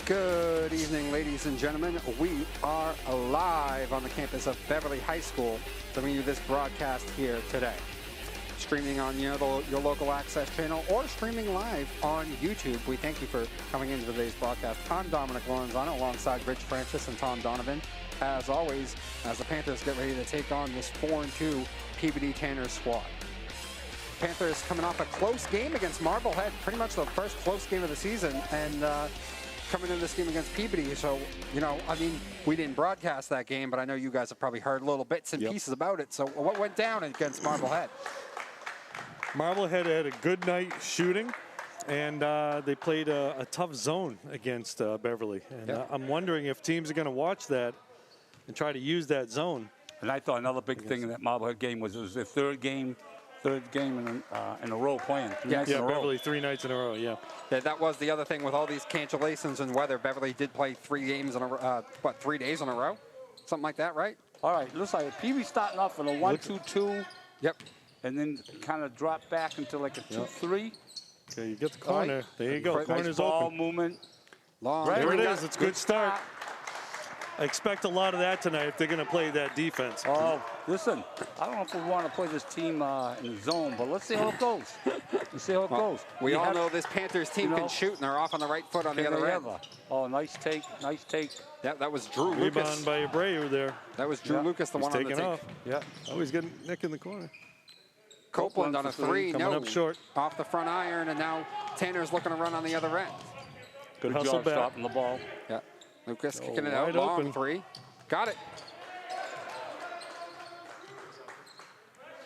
Good evening, ladies and gentlemen. We are live on the campus of Beverly High School, bringing you this broadcast here today. Streaming on your local access channel or streaming live on YouTube. We thank you for coming into today's broadcast. I'm Dominic Lorenzano alongside Rich Francis and Tom Donovan. As always, as the Panthers get ready to take on this 4-2 Peabody Tanners squad. Panthers coming off a close game against Marblehead, pretty much the first close game of the season, and coming into this game against Peabody. So, you know, I mean, we didn't broadcast that game, but I know you guys have probably heard little bits and pieces about it. So what went down against Marblehead? Marblehead had a good night shooting, and they played a tough zone against Beverly. And I'm wondering if teams are going to watch that and try to use that zone. And I thought another big thing in that Marblehead game was it was their third game in a row playing. Beverly 3 nights in a row, Yeah, that was the other thing with all these cancellations and weather. Beverly did play 3 games in a 3 days in a row? Something like that, right? All right, looks like Peabody starting off in a 1-2-2. Yep. And then kind of drop back into like a 2-3. Okay, you get the corner. Right. There you go. Nice Corner's ball open. movement. Long. There it is. It's a good start. I expect a lot of that tonight if they're going to play that defense. Oh, listen, I don't know if we want to play this team in the zone, but let's see how it goes. Let's see how it goes. We all know this Panthers team can shoot, and they're off on the right foot on the other end. Oh, nice take, nice take. Yeah, that was Drew Rebound Lucas. by Abreu there. That was Drew Lucas, the one on the take. Off. Yeah. Oh, he's getting Nick in the corner. Copeland on a 3, coming up short. Off the front iron, and now Tanner's looking to run on the other end. Good hustle job back. stopping the ball. Yeah, Lucas kicking it out, long open. 3. Got it.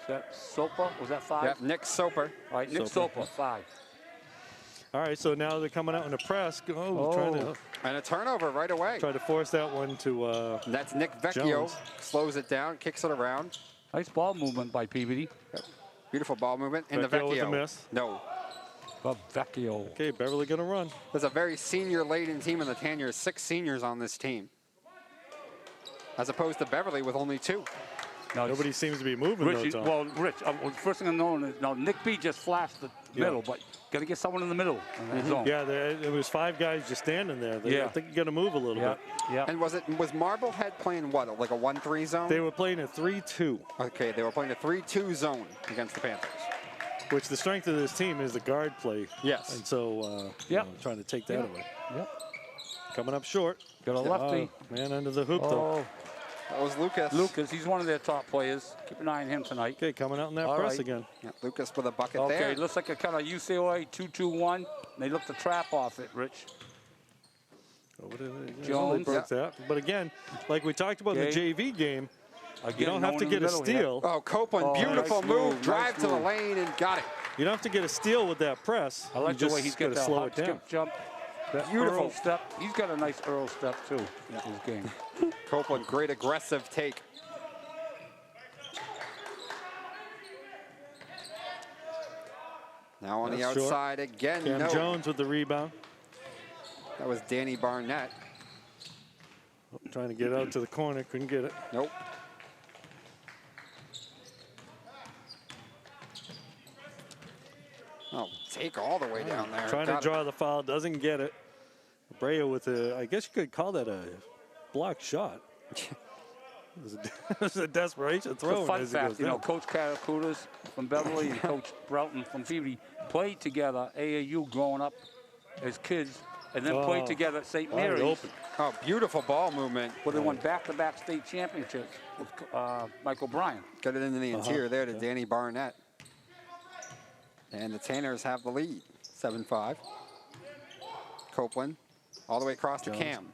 Is that Soper? Was that 5? Yeah, Nick Soper. All right, Nick Soper, 5. All right, so now they're coming out in the press. Trying to and a turnover right away. Try to force that one to that's Nick Vecchio. Jones. Slows it down, kicks it around. Nice ball movement by Peabody. Yep. Beautiful ball movement. And the Vecchio Vecchio. with the miss. No. Vecchio. Okay, Beverly going to run. There's a very senior-laden team in the Tanners. 6 seniors on this team, as opposed to Beverly with only 2. Nobody seems to be moving, Rich, though, Tom. Rich, first thing I know is Nick B just flashed the middle, but got to get someone in the middle in that zone. Yeah, there was 5 guys just standing there. I think you got to move a little bit. Yeah. And was Marblehead playing what, like a 1-3 zone? They were playing a 3-2. Okay, they were playing a 3-2 zone against the Panthers. Which the strength of this team is the guard play. Yes. And so, trying to take that away. Yep. Coming up short. Got a lefty. Man under the hoop, though. That was Lucas. Lucas, he's one of their top players. Keep an eye on him tonight. Okay, coming out in that press again. Yeah, Lucas with a bucket there. Okay, looks like a kind of UCLA 2-2-1. They look to trap off it, Rich. Jones. Broke that. But again, like we talked about in the JV game, you don't have to get a steal. Oh, Copeland, beautiful move. Drive to the lane and got it. You don't have to get a steal with that press. I like the way he's got to slow it down. Skip, jump. That beautiful step. He's got a nice Earl step, too, in his game. Copeland, great aggressive take. Now on the outside again. Cam Jones with the rebound. That was Danny Barnett. Trying to get out to the corner, couldn't get it. Nope. Oh, take all the way down there. Trying to draw the foul, doesn't get it. Abreu with I guess you could call that a blocked shot. It was a desperation throw. It's a fun fact, Coach Caracudas from Beverly and Coach Broughton from Peabody played together AAU growing up as kids, and then played together at St. Mary's. Oh, beautiful ball movement. Well, they won back-to-back state championships with Michael Bryan. Got it into the interior there to Danny Barnett. And the Tanners have the lead, 7-5. Copeland all the way across to Cam.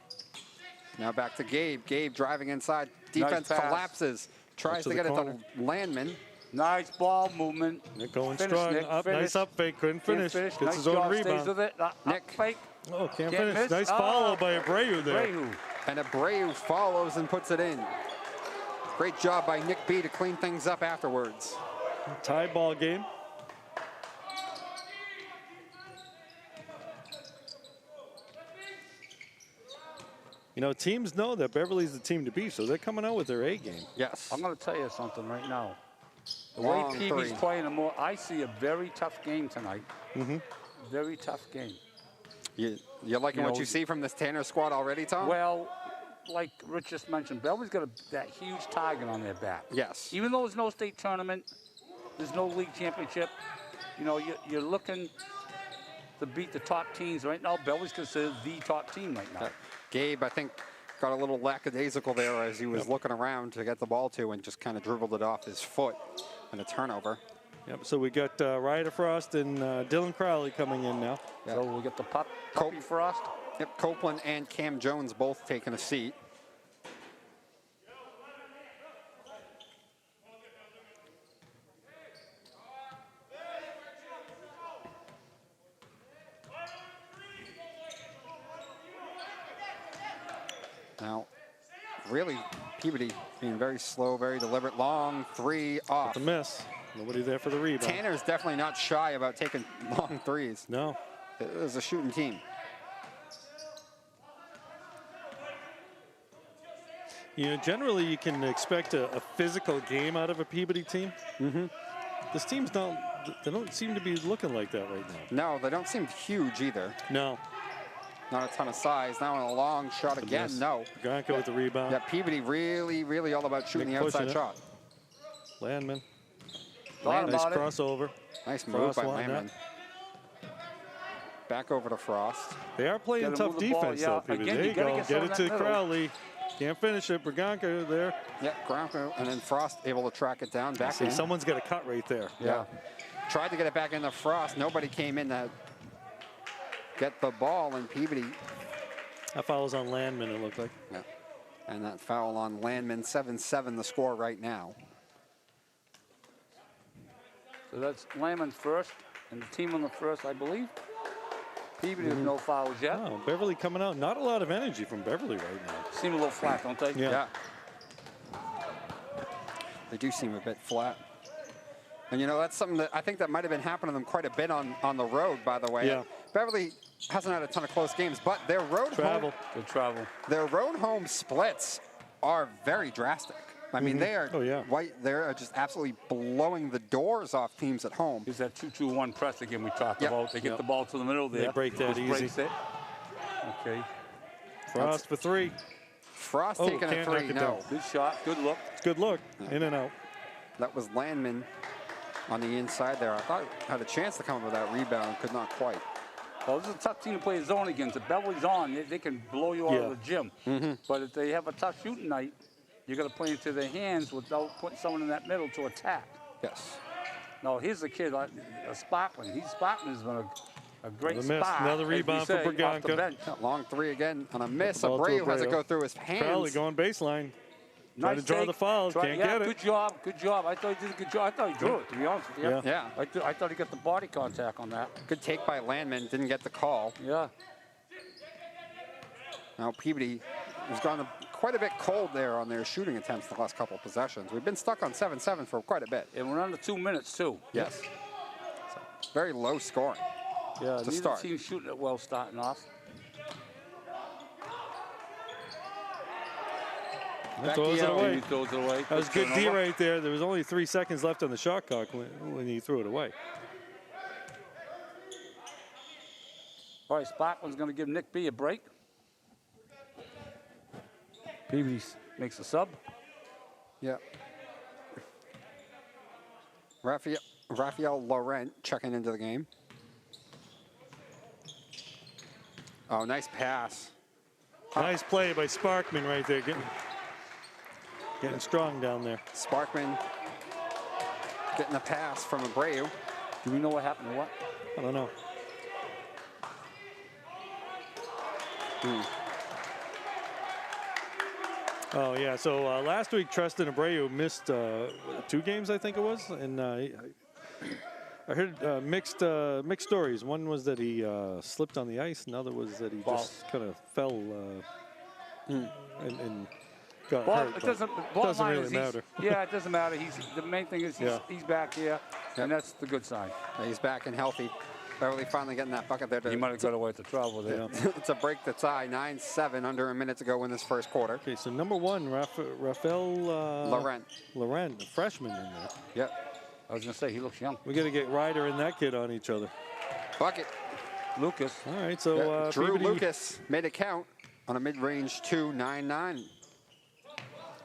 Now back to Gabe. Gabe driving inside. Defense collapses. Tries to get it to Landman. Nice ball movement. Nick going strong. Nice up fake. Couldn't finish. Gets his own rebound. Stays with it. Nick. Fake. Oh, can't finish. Miss. Nice follow by Abreu there. And Abreu follows and puts it in. Great job by Nick B to clean things up afterwards. Tie ball game. You know, teams know that Beverly's the team to beat, so they're coming out with their A game. Yes. I'm going to tell you something right now. The way Peabody's playing, I see a very tough game tonight. Very tough game. You're liking what you see from this Tanner squad already, Tom? Well, like Rich just mentioned, Beverly's got that huge target on their back. Yes. Even though there's no state tournament, there's no league championship, you know, you're looking to beat the top teams right now. Beverly's considered the top team right now. Gabe, I think, got a little lackadaisical there as he was looking around to get the ball to and just kind of dribbled it off his foot and a turnover. Yep, so we got Ryder Frost and Dylan Crowley coming in now. So we get the Puppy Frost. Yep, Copeland and Cam Jones both taking a seat. Now, really, Peabody being very slow, very deliberate. Long three off. The miss. Nobody there for the rebound. Tanner's definitely not shy about taking long threes. No. It is a shooting team. You know, generally you can expect a physical game out of a Peabody team. This team's they don't seem to be looking like that right now. No, they don't seem huge either. No. Not a ton of size. Now on a long shot again. Miss. No. Gonka with the rebound. Yeah, Peabody really all about shooting the outside shot. Landman. Nice crossover. Nice move Frost by won Landman. Back over to Frost. They are playing tough defense, though, Peabody. Again, there you go. Get it to middle. Crowley. Can't finish it. Braganca there. Yeah, Gronko, and then Frost able to track it down. Back in. Someone's got a cut right there. Yeah. Tried to get it back into Frost. Nobody came in to get the ball, and Peabody. That foul was on Landman, it looked like. Yeah. And that foul on Landman. 7-7 the score right now. So that's Landman's first, and the team on the first, I believe. Peabody with no fouls yet. Oh, Beverly coming out. Not a lot of energy from Beverly right now. Seem a little flat, don't they? Yeah. They do seem a bit flat. And, you know, that's something that I think that might have been happening to them quite a bit on the road, by the way. Yeah. Beverly hasn't had a ton of close games, but their road Good travel. Their road home splits are very drastic. I mean, they are they're just absolutely blowing the doors off teams at home. Is that 2-2-1 press again we talked about? They get the ball to the middle there. They break that easy. Breaks it. Okay. Frost for three. Frost taking a three. No. Good shot. Good look. It's good look. In and out. That was Landman on the inside there. I thought had a chance to come up with that rebound. Could not quite. Well, this is a tough team to play a zone against. If Beverly's on, they can blow you out of the gym. But if they have a tough shooting night, you got to play into their hands without putting someone in that middle to attack. Yes. Now, here's a kid, a Sparkman. Sparkman has been a great spot. Another rebound for Braganca. Long three again on a miss. Abreu has it go through his hands. Crowley going baseline. Trying to draw the foul. Can't get it. Good job. Good job. I thought he did a good job. I thought he drew it, to be honest with you. Yeah. I thought he got the body contact on that. Good take by Landman. Didn't get the call. Yeah. Now Peabody has gone quite a bit cold there on their shooting attempts the last couple of possessions. We've been stuck on 7-7 for quite a bit. And we're under 2 minutes, too. Yes. So, very low scoring. Yeah, to neither start. team shooting it well starting off. Throws it away. Throws it away. That was good D right there. There was only 3 seconds left on the shot clock when he threw it away. All right, Sparkman's going to give Nick B a break. Peabody makes a sub. Yeah. Raphael Laurent checking into the game. Oh, nice pass. Nice play by Sparkman right there, getting strong down there. Sparkman getting a pass from Abreu. Do we know what happened or what? I don't know. Oh, yeah. So last week, Tristan Abreu missed 2 games, I think it was. And I heard mixed stories. One was that he slipped on the ice. Another was that he just kind of fell and got hurt. It doesn't really matter. Yeah, it doesn't matter. The main thing is he's back here, and that's the good sign. Yeah, he's back and healthy. Beverly finally getting that bucket there. He might have got away with the trouble there. Yeah. It's a break the tie. 9-7 under a minute to go in this first quarter. Okay, so number 1, Raphael Laurent, the freshman in there. Yep. I was going to say, he looks young. We got to get Ryder and that kid on each other. Bucket. Lucas. All right, so Drew Peabody, Lucas made a count on a mid-range 2.99.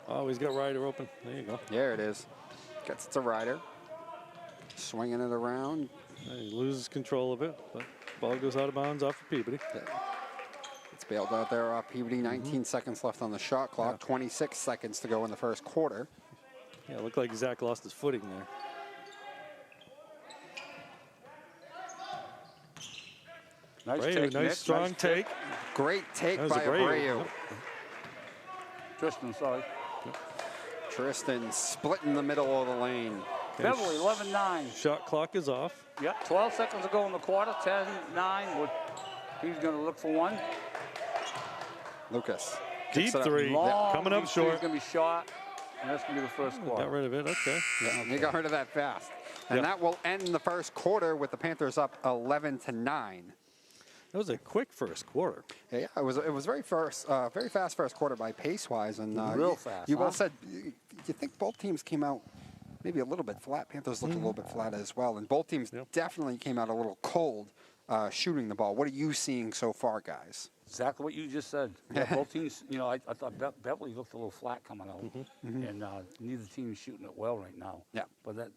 Oh, he's got Ryder open. There you go. There it is. Gets it to Ryder. Swinging it around. He loses control of it, but ball goes out of bounds off of Peabody. It's bailed out there off Peabody. 19 seconds left on the shot clock. 26 seconds to go in the first quarter. Yeah, it looked like Zach lost his footing there. Nice Abreu, take, nice Nick. strong Nice take. Great take That was by Abreu. Abreu. Yep. Tristan, sorry. Tristan splitting the middle of the lane. Beverly, 11-9. Shot clock is off. Yep, 12 seconds to go in the quarter. 10-9. He's going to look for one. Lucas. Deep kicks it up. three. Long, Coming up he's short. going to be shot. And that's going to be the first quarter. Got rid of it. Okay. Yeah, he got rid of that fast. And Yep. that will end the first quarter with the Panthers up 11-9. That was a quick first quarter. Yeah, it was very fast first quarter by pace-wise. And Real fast, You huh? both said you think both teams came out maybe a little bit flat. Panthers looked a little bit flat as well. And both teams definitely came out a little cold shooting the ball. What are you seeing so far, guys? Exactly what you just said. Yeah, both teams, I thought Beverly looked a little flat coming out. And neither team is shooting it well right now. Yeah. But that,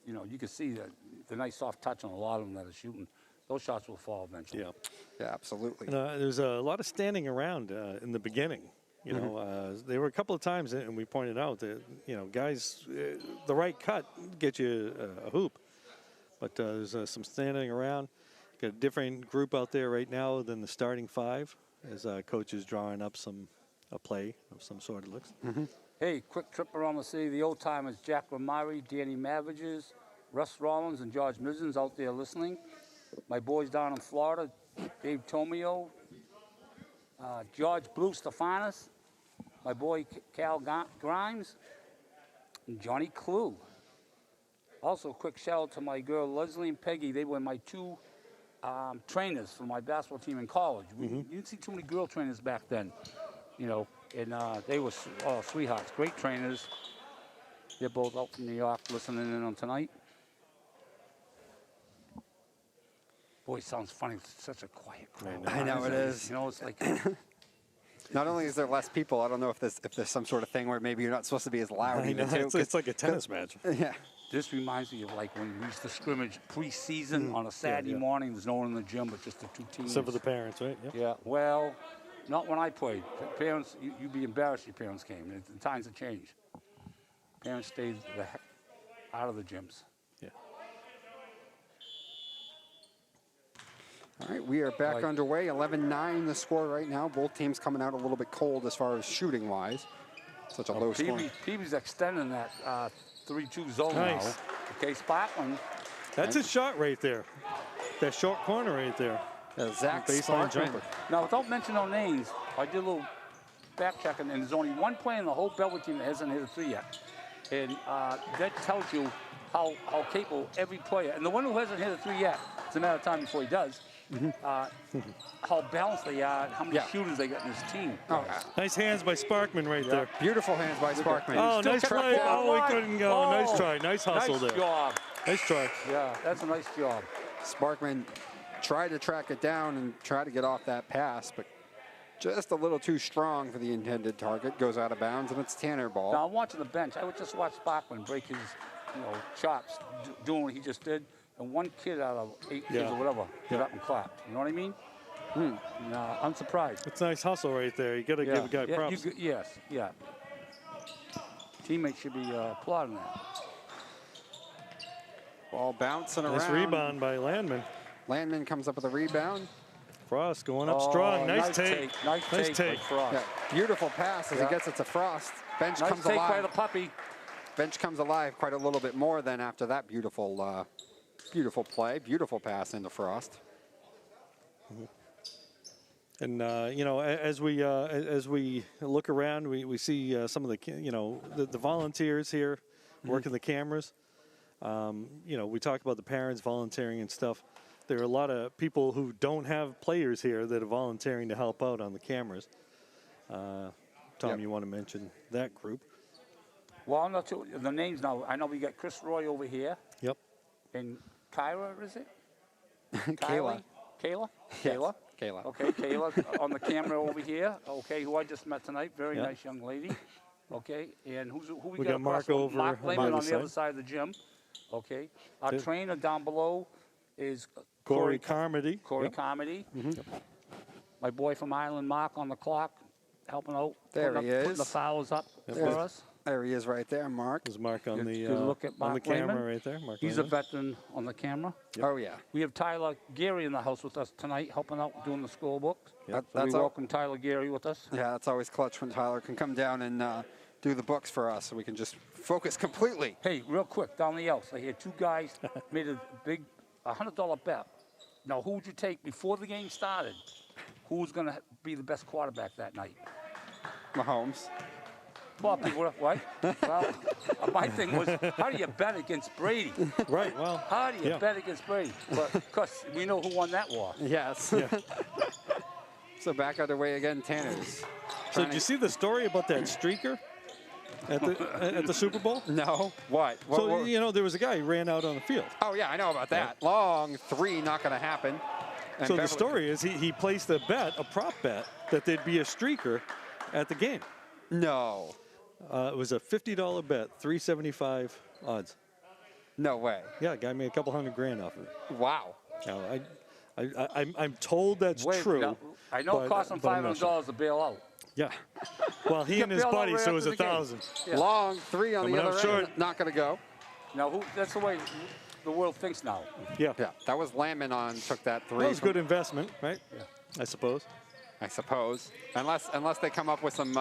you can see that the nice soft touch on a lot of them that are shooting. Those shots will fall eventually. Yeah. Yeah, absolutely. And, there's a lot of standing around in the beginning. There were a couple of times, and we pointed out that, guys, the right cut gets you a hoop. But there's some standing around. Got a different group out there right now than the starting five, as coach is drawing up a play of some sort, it looks. Hey, quick trip around the city. The old timers, Jack Ramari, Danny Mavages, Russ Rollins, and George Mizens out there listening. My boys down in Florida, Dave Tomio, George Blue Stefanis, my boy Cal Grimes, and Johnny Clue. Also, a quick shout out to my girl Leslie and Peggy. They were my two trainers for my basketball team in college. You didn't see too many girl trainers back then, and they were sweethearts, great trainers. They're both out from New York listening in on tonight. Boy, it sounds funny. It's such a quiet crowd. I know it is. It's like Not only is there less people, I don't know if there's some sort of thing where maybe you're not supposed to be as loud. I know, Even too, it's like a tennis match. Yeah. this reminds me of like when we used to scrimmage pre-season on a Saturday morning. There's no one in the gym but just the two teams. Except for the parents, right? Yep. Yeah. Well, not when I played. Parents, you'd be embarrassed. Your parents came. The times have changed. Parents stayed the heck out of the gyms. Yeah. All right, we are back underway. 11-9 the score right now. Both teams coming out a little bit cold as far as shooting-wise. Such a low score. Peavy's extending that 3-2 zone Nice. now. Okay, Sparkman. That's a shot right there. That short corner right there. Zach Baseline Sparkman. jumper. Now, without mentioning no names, I did a little back checking, and there's only one player in the whole Beverly team that hasn't hit a three yet. And that tells you how capable every player, and the one who hasn't hit a three yet, it's a matter of time before he does, how balanced they are, how many shooters they got in this team. Oh, Nice hands by Sparkman right there. beautiful hands by Sparkman. Oh, Still nice check play. the ball Oh, he wide. couldn't go. Oh, Nice try. Nice hustle nice there. job. Nice try. Yeah, that's a nice job. Sparkman tried to track it down and try to get off that pass, but just a little too strong for the intended target. Goes out of bounds, and it's Tanner ball. Now, I'm watching the bench. I would just watch Sparkman break his, chops, doing what he just did, and one kid out of 8 kids or whatever get up and clap. You know what I mean? No, I'm surprised. It's a nice hustle right there. You got to give a guy props. Yes. Teammates should be applauding that. Ball bouncing around. Nice rebound by Landman. Landman comes up with a rebound. Frost going up strong. Nice take. Nice take. by Frost. Yeah, beautiful pass as he gets it to Frost. Bench Nice comes take by alive. the puppy. Bench comes alive quite a little bit more than after that beautiful, beautiful play, beautiful pass into Frost. And as we look around, we see some of the volunteers here working the cameras. We talk about the parents volunteering and stuff. There are a lot of people who don't have players here that are volunteering to help out on the cameras. Tom, you want to mention that group? Well, I'm not sure the names now. I know we got Chris Roy over here. Yep. And Kyra, is it? Kayla. Kayla? Yes, Kayla? Kayla. Okay, Kayla on the camera over here. Okay, who I just met tonight. Very Yeah. nice young lady. Okay, and who we We got got Mark across from? over Mark on Lehman the on the other other side of the gym. Okay. Our Good. trainer down below is Corey Carmody. Corey Yep. Comedy. My boy from Ireland, Mark, on the clock, helping out. There putting he Putting the is. fouls up for There's- us. There he is right there, Mark. There's Mark on Good- the good look at on the Mark camera Lehman. right there. Mark He's a Lehman. veteran on the camera. Oh, yeah. We have Tyler Gary in the house with us tonight, helping out doing the scorebook. That- So we that's all- welcome Tyler Gary with us. Yeah, it's always clutch when Tyler can come down and do the books for us so we can just focus completely. Hey, real quick, down the house, I hear two guys made a big $100 bet. Now, who would you take before the game started? Who's going to be the best quarterback that night? Mahomes. Well, people, what? Well, my thing was, how do you bet against Brady? Right. Well. How do you Yeah. bet against Brady? But because we know who won that war. Yes. Yeah. So back underway again, Tanner's. So did you see the story about that streaker at the Super Bowl? No. What? So you know there was a guy who ran out on the field. Oh, yeah, I know about that. Long three, not going to happen. And So the Beverly- story is he placed a bet, a prop bet, that there'd be a streaker at the game. No. It was a $50 bet, 375 odds. No way. Yeah, guy made a couple $100,000 off of it. Wow. Now, I'm told that's Wait, true. now, I know it but- cost him but I'm not $500 to bail out. Yeah. Well, he You and his bail out buddy, right so it was after the game. 1,000. Yeah. Long three on Coming the up other short. end. Not going to go. Now, that's the way the world thinks now. Yeah. Yeah, that was Lamon took that three. That was from- good investment, right? Yeah. I suppose. I suppose. Unless they come up with some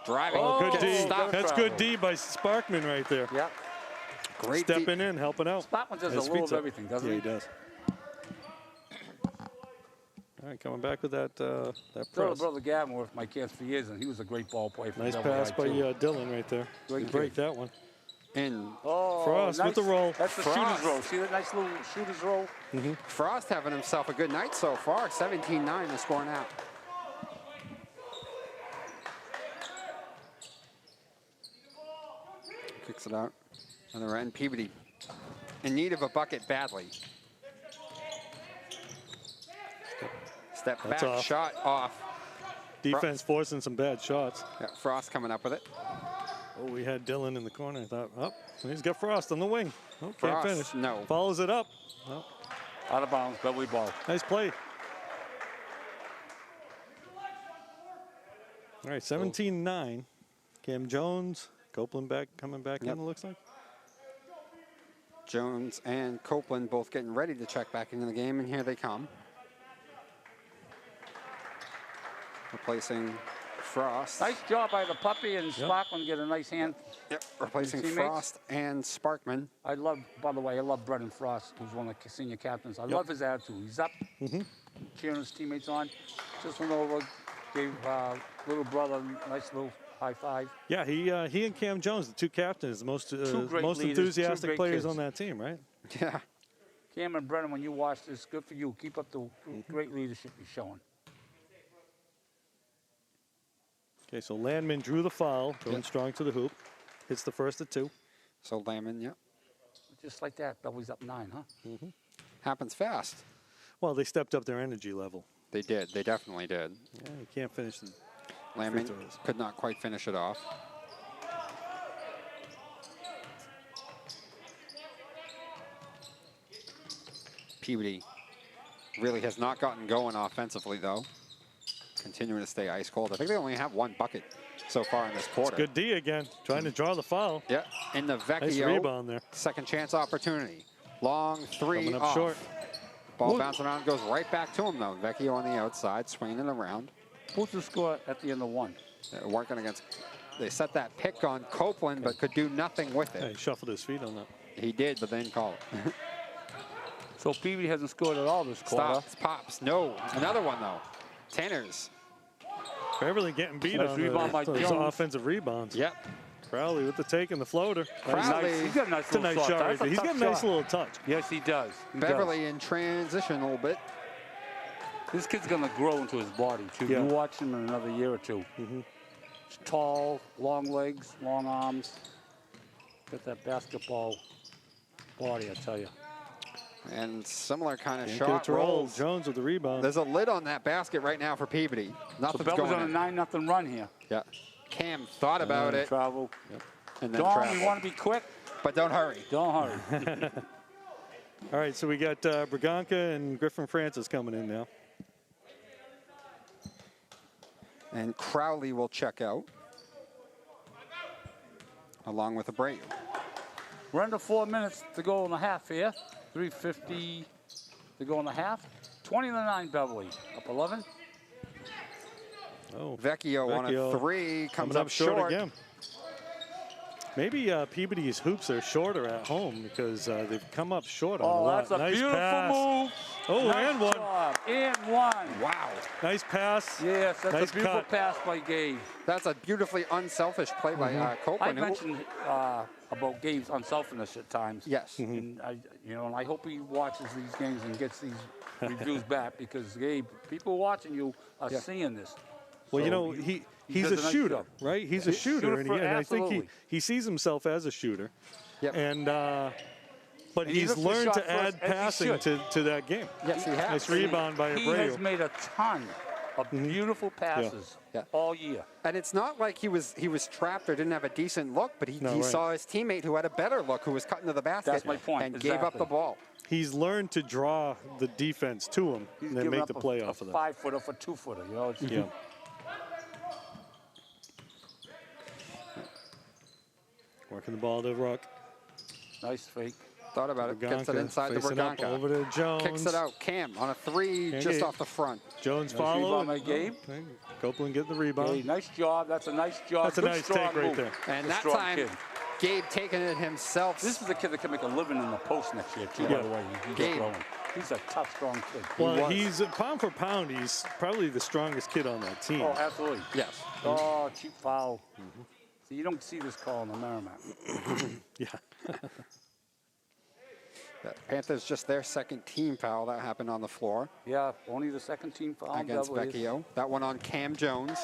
driving. Oh, Good Okay. D. Stop. That's good D by Sparkman right there. Yeah. Great Stepping in, helping out. Spotman does a His little feet's of up. everything, doesn't Yeah, he? he does. All right, coming back with that So press. brother Gavin with my kids for years, and he was a great ball player. For Nice Beverly pass High, by too. Dylan right there. Great Good kid. break that one. in. Oh, Frost with the roll. That's the Frost. shooter's roll. See that nice little shooter's roll? Frost having himself a good night so far. 17-9 the score now. Kicks it out. Other end, Peabody in need of a bucket badly. Step That's back, off. shot off. Defense forcing some bad shots. Yeah, Frost coming up with it. Oh, we had Dylan in the corner. I thought, oh, he's got Frost on the wing. Oh, can't Frost, finish. no. Follows it up. Oh, Out of bounds, Beverly ball. nice play. All right, 17-9. Cam Jones, Copeland coming back Yep. in, it looks like. Jones and Copeland both getting ready to check back into the game, and here they come. Replacing Frost. Nice job by the puppy and Sparkman get a nice hand. Yep, replacing Teammates? Frost and Sparkman. I love, by the way, I love Brendan Frost, who's one of the senior captains. I love his attitude. He's up, cheering his teammates on. Just went over, gave little brother a nice little high five. Yeah, he and Cam Jones, the two captains, the most great most leaders, two enthusiastic great players kids. on that team, right? Yeah. Cam and Brendan, when you watch this, good for you. Keep up the great leadership you're showing. Okay, so Landman drew the foul, going strong to the hoop. Hits the first of two. So Lamon, yep. Just like that, Beverly's up 9, huh? Happens fast. Well, they stepped up their energy level. They did. They definitely did. Yeah, you can't finish the Lamon free throws. could not quite finish it off. Peabody really has not gotten going offensively, though. Continuing to stay ice cold. I think they only have one bucket so far in this quarter. Good D again, trying to draw the foul. Yeah, in the Nice Vecchio. rebound there. Second chance opportunity. Long three Coming up off. short. Ball Whoa. bouncing around, goes right back to him, though. Vecchio on the outside, swinging it around. Who's the score at the end of 1? Working against, they set that pick on Copeland, but could do nothing with Yeah, it. he shuffled his feet on that. He did, but they didn't call it. So Peabody hasn't scored at all this quarter. Stops, pops, no. Another one, though. Tanner's. Beverly getting beat Nice on rebound by those Jones. offensive rebounds. Yep. Crowley with the take and the floater. Crowley. Nice. He's got a nice It's a little nice shot right That's there. He's tough got a nice shot. little touch. Yes, he does. He does. Beverly in transition a little bit. This kid's going to grow into his body, too. Yeah. You watch him in another year or two. He's tall, long legs, long arms. Got that basketball body, I tell you. And similar kind of Can't shot get it to roll. rolls. Jones with the rebound. There's a lid on that basket right now for Peabody. So Nothing's Beverly's going on in. a 9-0 run here. Yeah. Cam thought about it Travel. and then Dawn, traveled. we want to be quick. But don't hurry. Don't hurry. All right, so we got Braganca and Griffin Francis coming in now. And Crowley will check out, along with Abreu. We're under 4 minutes to go in the half here. 3:50 to go in the half. 20-9 Beverly. Up 11. Oh, Vecchio on a 3, comes coming up short. again. Maybe Peabody's hoops are shorter at home because they've come up short on a lot. That's a nice beautiful pass. move. Oh, Nice and one. job. And one. Wow. Nice pass. Yes, that's Nice a beautiful cut. pass by Gabe. That's a beautifully unselfish play by I Copeland. mentioned about Gabe's unselfishness at times. Yes. And and I hope he watches these games and gets these reviews back because Gabe, people watching you are seeing this. Well, So he's does a a nice shooter, job. right? He's a He's a shooter, shooter and, for- and I think absolutely. he sees himself as a shooter. Yep. And but And he he's looks for learned shots to add first, as he passing should. to that game. Yes, he has. Nice rebound by He has Abreu. made a ton of beautiful passes Yeah. all year. And it's not like he was trapped or didn't have a decent look, but he right. saw his teammate who had a better look, who was cutting to the basket That's my point, and gave up exactly. the ball. He's learned to draw the defense to him He's and then giving make the up play a off of that. 5-footer for 2-footer. It's Yeah. Working the ball to Rook. nice fake. Thought about it. Gets it Braganca inside the facing up Braganca. over to Jones. Kicks it out. Cam on a 3 Can't just get- off the front. Jones Nice follow. rebound by Gabe. Okay. Copeland getting the rebound. Hey, nice job. That's a nice job. That's a Good, nice strong take right move. there. And Good, that strong time, kid. Gabe taking it himself. This is a kid that can make a living in the post next year, too, Yeah. by the way. He's Gabe. throwing. He's a tough, strong kid. Well, was. he's pound for pound. He's probably the strongest kid on that team. Oh, absolutely. Yes. Oh, cheap foul. So you don't see this call in the Merrimack. Yeah. Panthers just their second team foul. That happened on the floor Yeah, only the second team foul. against Beverly. Vecchio. That one on Cam Jones.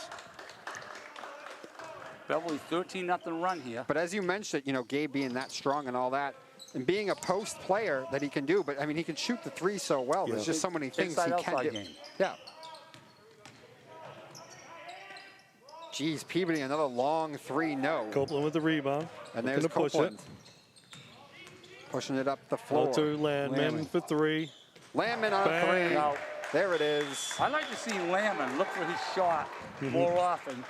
Beverly 13-0 run here. But as you mentioned, Gabe being that strong and all that, and being a post player that he can do, but I mean, he can shoot the 3 so well. Yeah. There's just so many things he can Inside-outside do. game. Yeah. Geez, Peabody, another long 3, no. Copeland with the rebound. And Looking there's to push Copeland. it. Pushing it up the floor. Out to Landman for 3. Landman on a Bang. 3. Now, There it is. I like to see Lamon look for his shot more often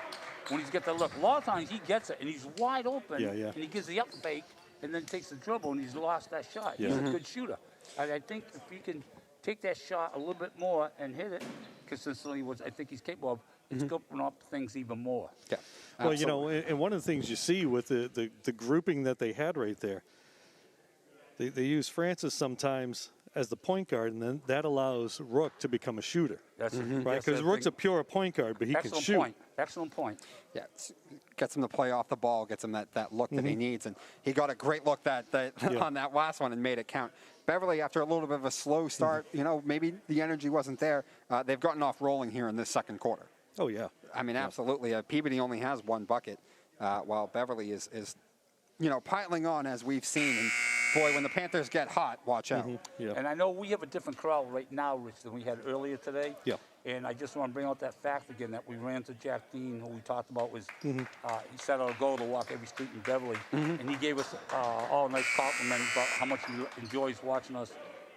when he's got the look. A lot of times he gets it and he's wide open. Yeah. And he gives the up fake and then takes the dribble and he's lost that shot. Yeah. He's a good shooter. I think if he can take that shot a little bit more and hit it consistently, which I think he's capable of, it's opening up things even more. Yeah. Well, absolutely. and one of the things you see with the grouping that they had right there, they use Francis sometimes as the point guard, and then that allows Rook to become a shooter. That's Right, because Rook's a pure point guard, but he can excellent shoot. point. Excellent point. Yeah, gets him to play off the ball, gets him that look that he needs. And he got a great look that on that last one and made it count. Beverly, after a little bit of a slow start, maybe the energy wasn't there. They've gotten off rolling here in this second quarter. Oh, yeah. I mean, absolutely. Peabody only has 1 bucket, while Beverly is piling on, as we've seen. And boy, when the Panthers get hot, watch out. Yeah. And I know we have a different crowd right now, Rich, than we had earlier today. Yeah. And I just want to bring out that fact again that we ran to Jack Dean, who we talked about was, he set out a goal to walk every street in Beverly. And he gave us all a nice compliment about how much he enjoys watching us.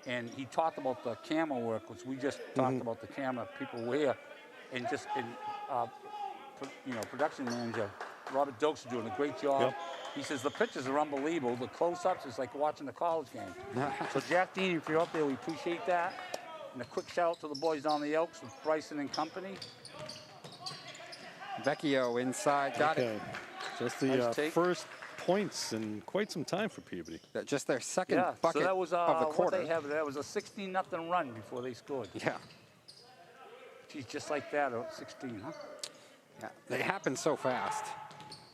And he talked about the camera work, which we just talked about the camera people wear. And just, production manager, Robert Dokes is doing a great job. Yep. He says the pictures are unbelievable. The close-ups is like watching a college game. So Jack Dean, if you're up there, we appreciate that. And a quick shout out to the boys down the Elks with Bryson and company. Vecchio inside, got Okay. Just the Nice take. first points in quite some time for Peabody. it. Just their second Yeah, bucket so that was of the what quarter. they have. That was a 16-0 run before they scored. Yeah. Geez, just like that, 16, huh? Yeah, they happen so fast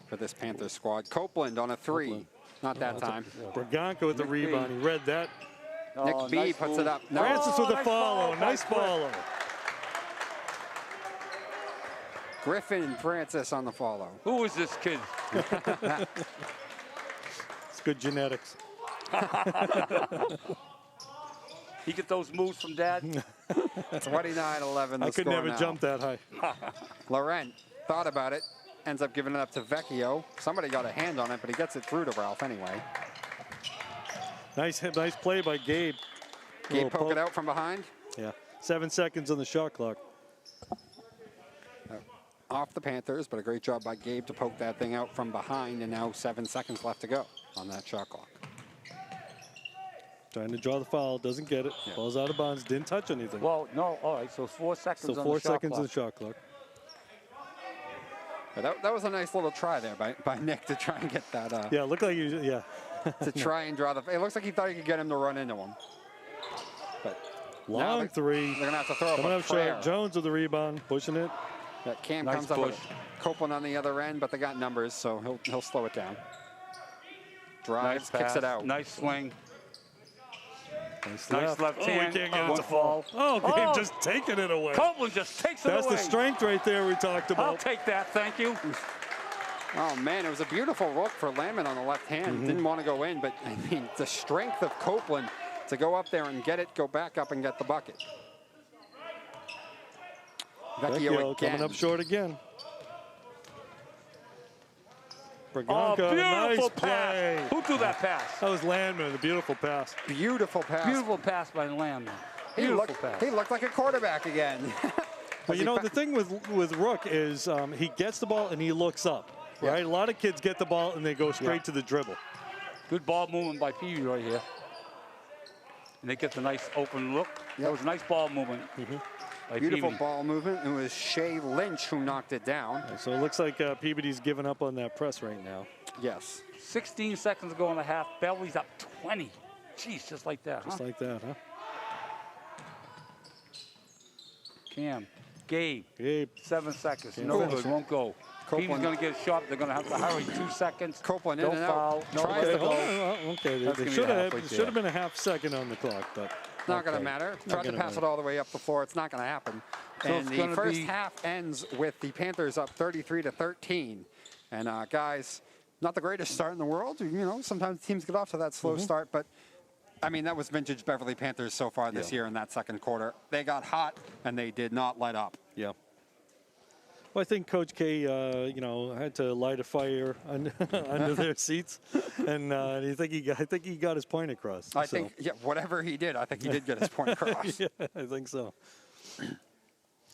for this Panthers squad. Copeland on a 3. Copeland. Not that time. Braganca with the Nick B. rebound. He read that. Nick Oh, B nice puts move. it up. No. Francis with the nice follow. ball, Nice quick. follow. Griffin and Francis on the follow. Who is this kid? It's good genetics. He get those moves from Dad. 29-11. I could never jump that high. Laurent thought about it, ends up giving it up to Vecchio. Somebody got a hand on it, but he gets it through to Ralph anyway. Nice play by Gabe. Gabe poke it out from behind. Yeah, 7 seconds on the shot clock. Off the Panthers, but a great job by Gabe to poke that thing out from behind, and now 7 seconds left to go on that shot clock. Trying to draw the foul, doesn't get it. Yeah. Falls out of bounds, didn't touch anything. Well, no, all right, so 4 seconds So on 4 the shot seconds clock. on the shot clock. But that was a nice little try there by Nick to try and get that. Yeah, looked like To try and draw the. It looks like he thought he could get him to run into him. But long three. They're gonna have to throw Coming up a up prayer. short. Jones with the rebound, pushing it. That Cam Nice comes up push. with Copeland on the other end, but they got numbers, so he'll slow it down. Drives, Nice kicks pass, it out. Nice swing. Nice Nice left Oh, hand. we can't get it One to fall. Oh, Gabe Oh. just taking it away. Copeland just takes it That's away. the strength right there we talked I'll about. take that, thank you. Oh man, it was a beautiful look for Lamont on the left hand. Didn't want to go in, but I mean the strength of Copeland to go up there and get it, go back up and get the bucket. Vecchio again. coming up short again. Oh, Braganca, beautiful nice pass. play. Who threw that pass? That was Landman, a beautiful pass. Beautiful pass. Beautiful pass by Lamb. He Beautiful looked, pass. he looked like a quarterback again. But you know, the thing with Rook is he gets the ball and he looks up, right? Yeah. A lot of kids get the ball and they go straight to the dribble. Good ball movement by Peabody right here. And they get the nice open look. That was a nice ball movement. By Beautiful Peabody. ball movement. It was Shea Lynch who knocked it down. So it looks like Peabody's giving up on that press right now. Yes. 16 seconds to go in the half. Beverly's up 20. Jeez, just like that, Just huh? like that, huh? Cam, Gabe, Gabe. 7 seconds. Can't No finish. good, won't go. Copeland. Peabody's going to get a shot. They're going to have to hurry. 2 seconds. Copeland in No and foul. out. No Tries way to to go. go. Okay, That's they gonna be should a have half right should there. have been a half second on the clock, but Not going to okay. matter. Not Tried to gonna pass it matter. all the way up the floor. It's not going to happen. So And it's the gonna first be- half ends with the Panthers up 33-13. And guys, not the greatest start in the world. You know, sometimes teams get off to that slow start, but I mean, that was vintage Beverly Panthers so far this year in that second quarter. They got hot and they did not let up. Yeah. Well, I think Coach K, you know, had to light a fire under their seats, and I think he got his point across. I think, yeah, whatever he did, I think he did get his point across. Yeah, I think so.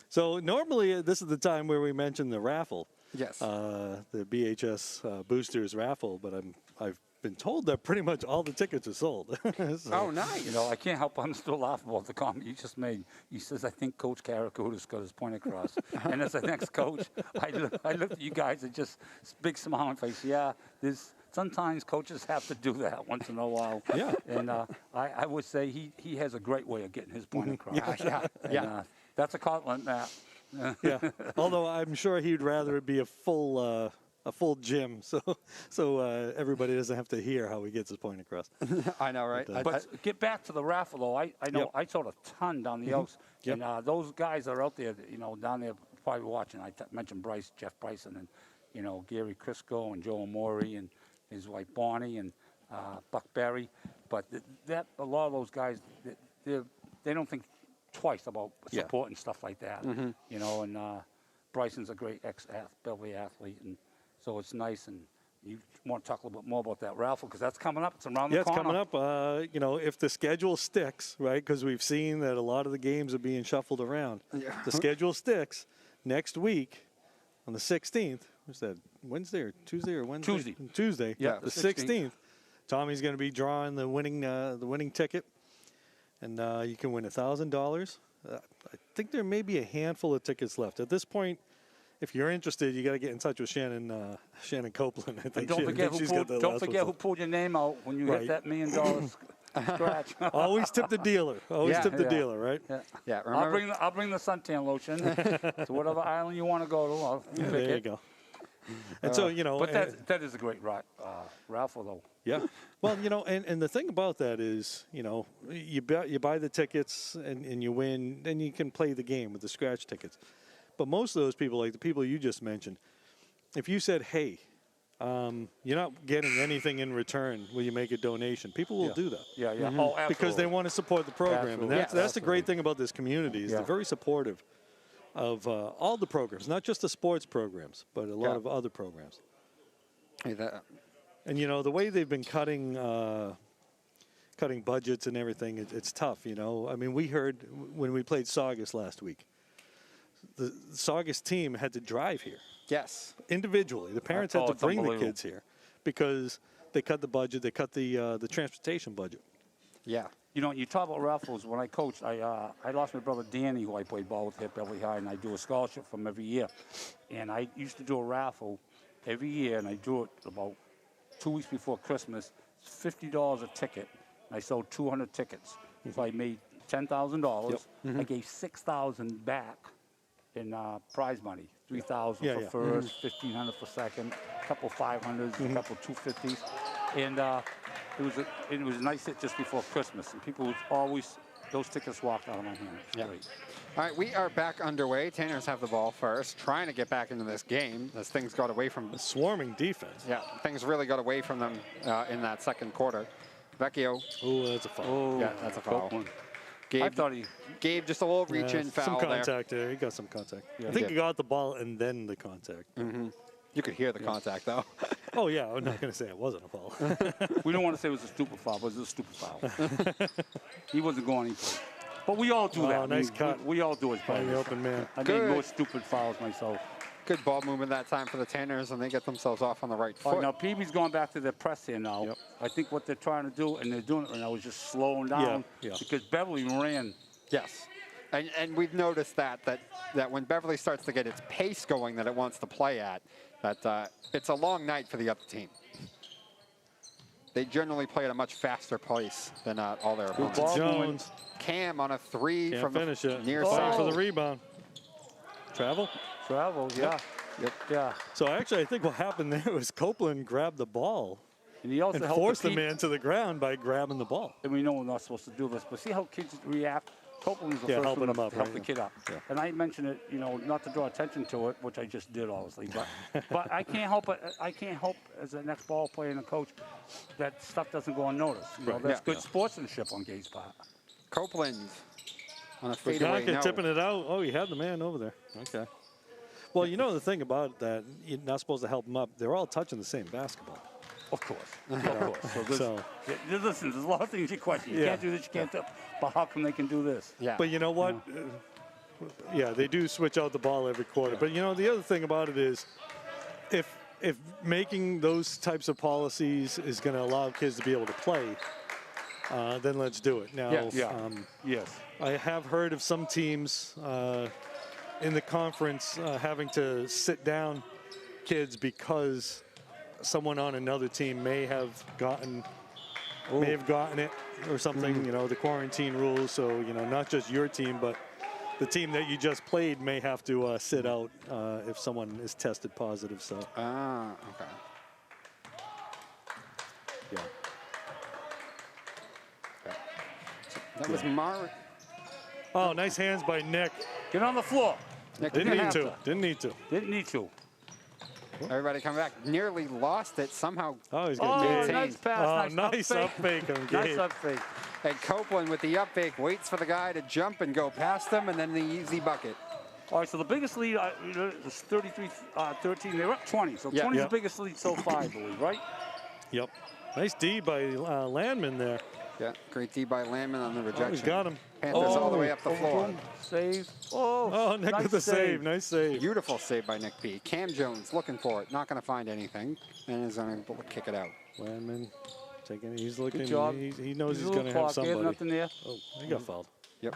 So normally this is the time where we mention the raffle, Yes. the BHS boosters raffle, but I've been told that pretty much all the tickets are sold. So- Oh, nice. You know, I can't help but still laugh about the comment you just made. He says, I think Coach Karakuda's got his point across. And as the next coach, I looked at you guys and just big smile on my face. Yeah, sometimes coaches have to do that once in a while. Yeah. And I would say he has a great way of getting his point across. Yeah, And, yeah. that's a compliment, Matt. Yeah. Although I'm sure he'd rather it be a full gym, so everybody doesn't have to hear how he gets his point across. I know, right? But get back to the raffle, though. I know Yep. I sold a ton down the Oaks. Yep. And those guys that are out there, you know, down there probably watching. I mentioned Jeff Bryson, and, you know, Gary Crisco and Joe Amori and his wife Bonnie and Buck Berry. But a lot of those guys, they don't think twice about Yeah. supporting stuff like that. You know, and Bryson's a great ex-Beverly athlete, and so it's nice. And you want to talk a little bit more about that raffle because that's coming up. It's around Yeah, the corner. it's coming up. You know, if the schedule sticks, right, because we've seen that a lot of the games are being shuffled around. Yeah. The schedule sticks next week on the 16th. What's that, Wednesday or Tuesday or Wednesday? Tuesday. Tuesday, Yeah, the the 16th. Tommy's going to be drawing the winning ticket, and you can win $1,000. I think there may be a handful of tickets left. At this point, if you're interested, you got to get in touch with Shannon Copeland. I think And don't forget, who pulled your name out when you Right. hit that $1 million scratch. Always tip the dealer. Always Yeah. tip the Yeah. dealer, right? Yeah. Yeah, I'll remember? bring the suntan lotion to whatever island you want to go to. I'll pick There you it. go. And so, you know, But that is a great raffle, though. yeah. Well, you know, and the thing about that is, you know, you buy the tickets and you win, then you can play the game with the scratch tickets. But most of those people, like the people you just mentioned, if you said, hey, you're not getting anything in return when you make a donation. People will do that. Yeah, yeah. Oh, absolutely. Because they want to support the program. Absolutely. And that's the great thing about this community is Yeah. they're very supportive of all the programs, not just the sports programs, but a lot of other programs. Hey, that, And, you know, the way they've been cutting budgets and everything, it's tough, you know. I mean, we heard when we played Saugus last week, the Saugus team had to drive here. yes. Individually. The parents had to it's bring the unbelievable. kids here because they cut the budget, they cut the transportation budget. Yeah. You know, you talk about raffles. When I coached, I lost my brother Danny, who I played ball with at Beverly High, and I do a scholarship from every year. And I used to do a raffle every year, and I do it about 2 weeks before Christmas. It's $50 a ticket. And I sold 200 tickets. So I made $10,000. I gave $6,000 back in prize money. $3,000 Yeah, for yeah. first, $1,500 for second, a couple 500s, a couple 250s, and it was a nice hit just before Christmas, and people would always those tickets walked out of my hand. It's great. All right, we are back underway. Tanners have the ball first, trying to get back into this game as things got away from. A swarming defense. Yeah, things really got away from them in that second quarter. Vecchio. Oh, that's a foul. Oh, Yeah, that's a foul. Copeland. Gabe, I thought he. Gabe just a little reach in foul some there. contact there. He got some contact. Yeah. I think Yeah. he got the ball and then the contact. You could hear the contact though. Oh, yeah. I'm not going to say it wasn't a foul. We don't want to say it was a stupid foul, but it was a stupid foul. He wasn't going anyplace. But we all do Oh, that. nice cut. We all do it. By the open man. I made Good. more stupid fouls myself. Good ball movement that time for the Tanners, and they get themselves off on the right All foot. right, now Peabody's going back to their press here now. Yep. I think what they're trying to do, and they're doing it right now, is just slowing down. Yeah. Because Beverly ran. Yes. And we've noticed that when Beverly starts to get its pace going that it wants to play at, that it's a long night for the other team. They generally play at a much faster pace than all their opponents. ball. Jones Cam on a three can't from the finish it. near Fighting side. for the rebound. Travel. Travels, yeah. Yep. Yeah. So actually, I think what happened there was Copeland grabbed the ball And he also and helped forced the Peab- man to the ground by grabbing the ball. And we know we're not supposed to do this, but see how kids react. Copeland was the Yeah, first helping one him to up, help right? the kid up. Yeah. And I mentioned it, you know, not to draw attention to it, which I just did, obviously. But I can't help it. I can't help as an ex-ball player and a coach that stuff doesn't go unnoticed. You know, Right. that's Yeah. good sportsmanship on Gabe's part. Copeland on a fadeaway. Bianca No. tipping it out. Oh, he had the man over there. Okay. Well, you know the thing about that, you're not supposed to help them up. They're all touching the same basketball. Of course. Of course. So, So, listen, there's a lot of things you question. You Yeah. can't do this, you can't do that. But how come they can do this? Yeah. but you know what? Yeah, they do switch out the ball every quarter. But you know the other thing about it is, if making those types of policies is going to allow kids to be able to play, then let's do it. Now, Yeah. Yes. I have heard of some teams in the conference having to sit down kids because someone on another team may have gotten it or something. You know, the quarantine rules. So you know, not just your team, but the team that you just played may have to sit out if someone is tested positive. So Okay. yeah. That was Mar. Oh, nice hands by Nick. Get on the floor. Nick, Didn't didn't need have to. to. Didn't need to. Didn't need to. everybody come back. Nearly lost it somehow. Oh, he's Oh, got maintain. nice pass. Oh, nice up fake on Nice Gabe. up fake. And Copeland with the up fake waits for the guy to jump and go past him, and then the easy bucket. All right, so the biggest lead was 33-13. They were up 20. So Yeah. 20 is Yeah. the biggest lead so far, I believe, right? Yep. Nice D by Landman there. Yeah, great D by Landman on the rejection. Oh, he's got him. Panthers all the way up the floor. Boom, save. Oh, Oh, Nick nice with the save. Nice save. Beautiful save by Nick P. Cam Jones looking for it, not going to find anything, and is unable to kick it out. Landman taking it. He's looking. Good job. He knows There's he's a going little to have clock there, somebody. nothing there. Oh, he got fouled. Yep.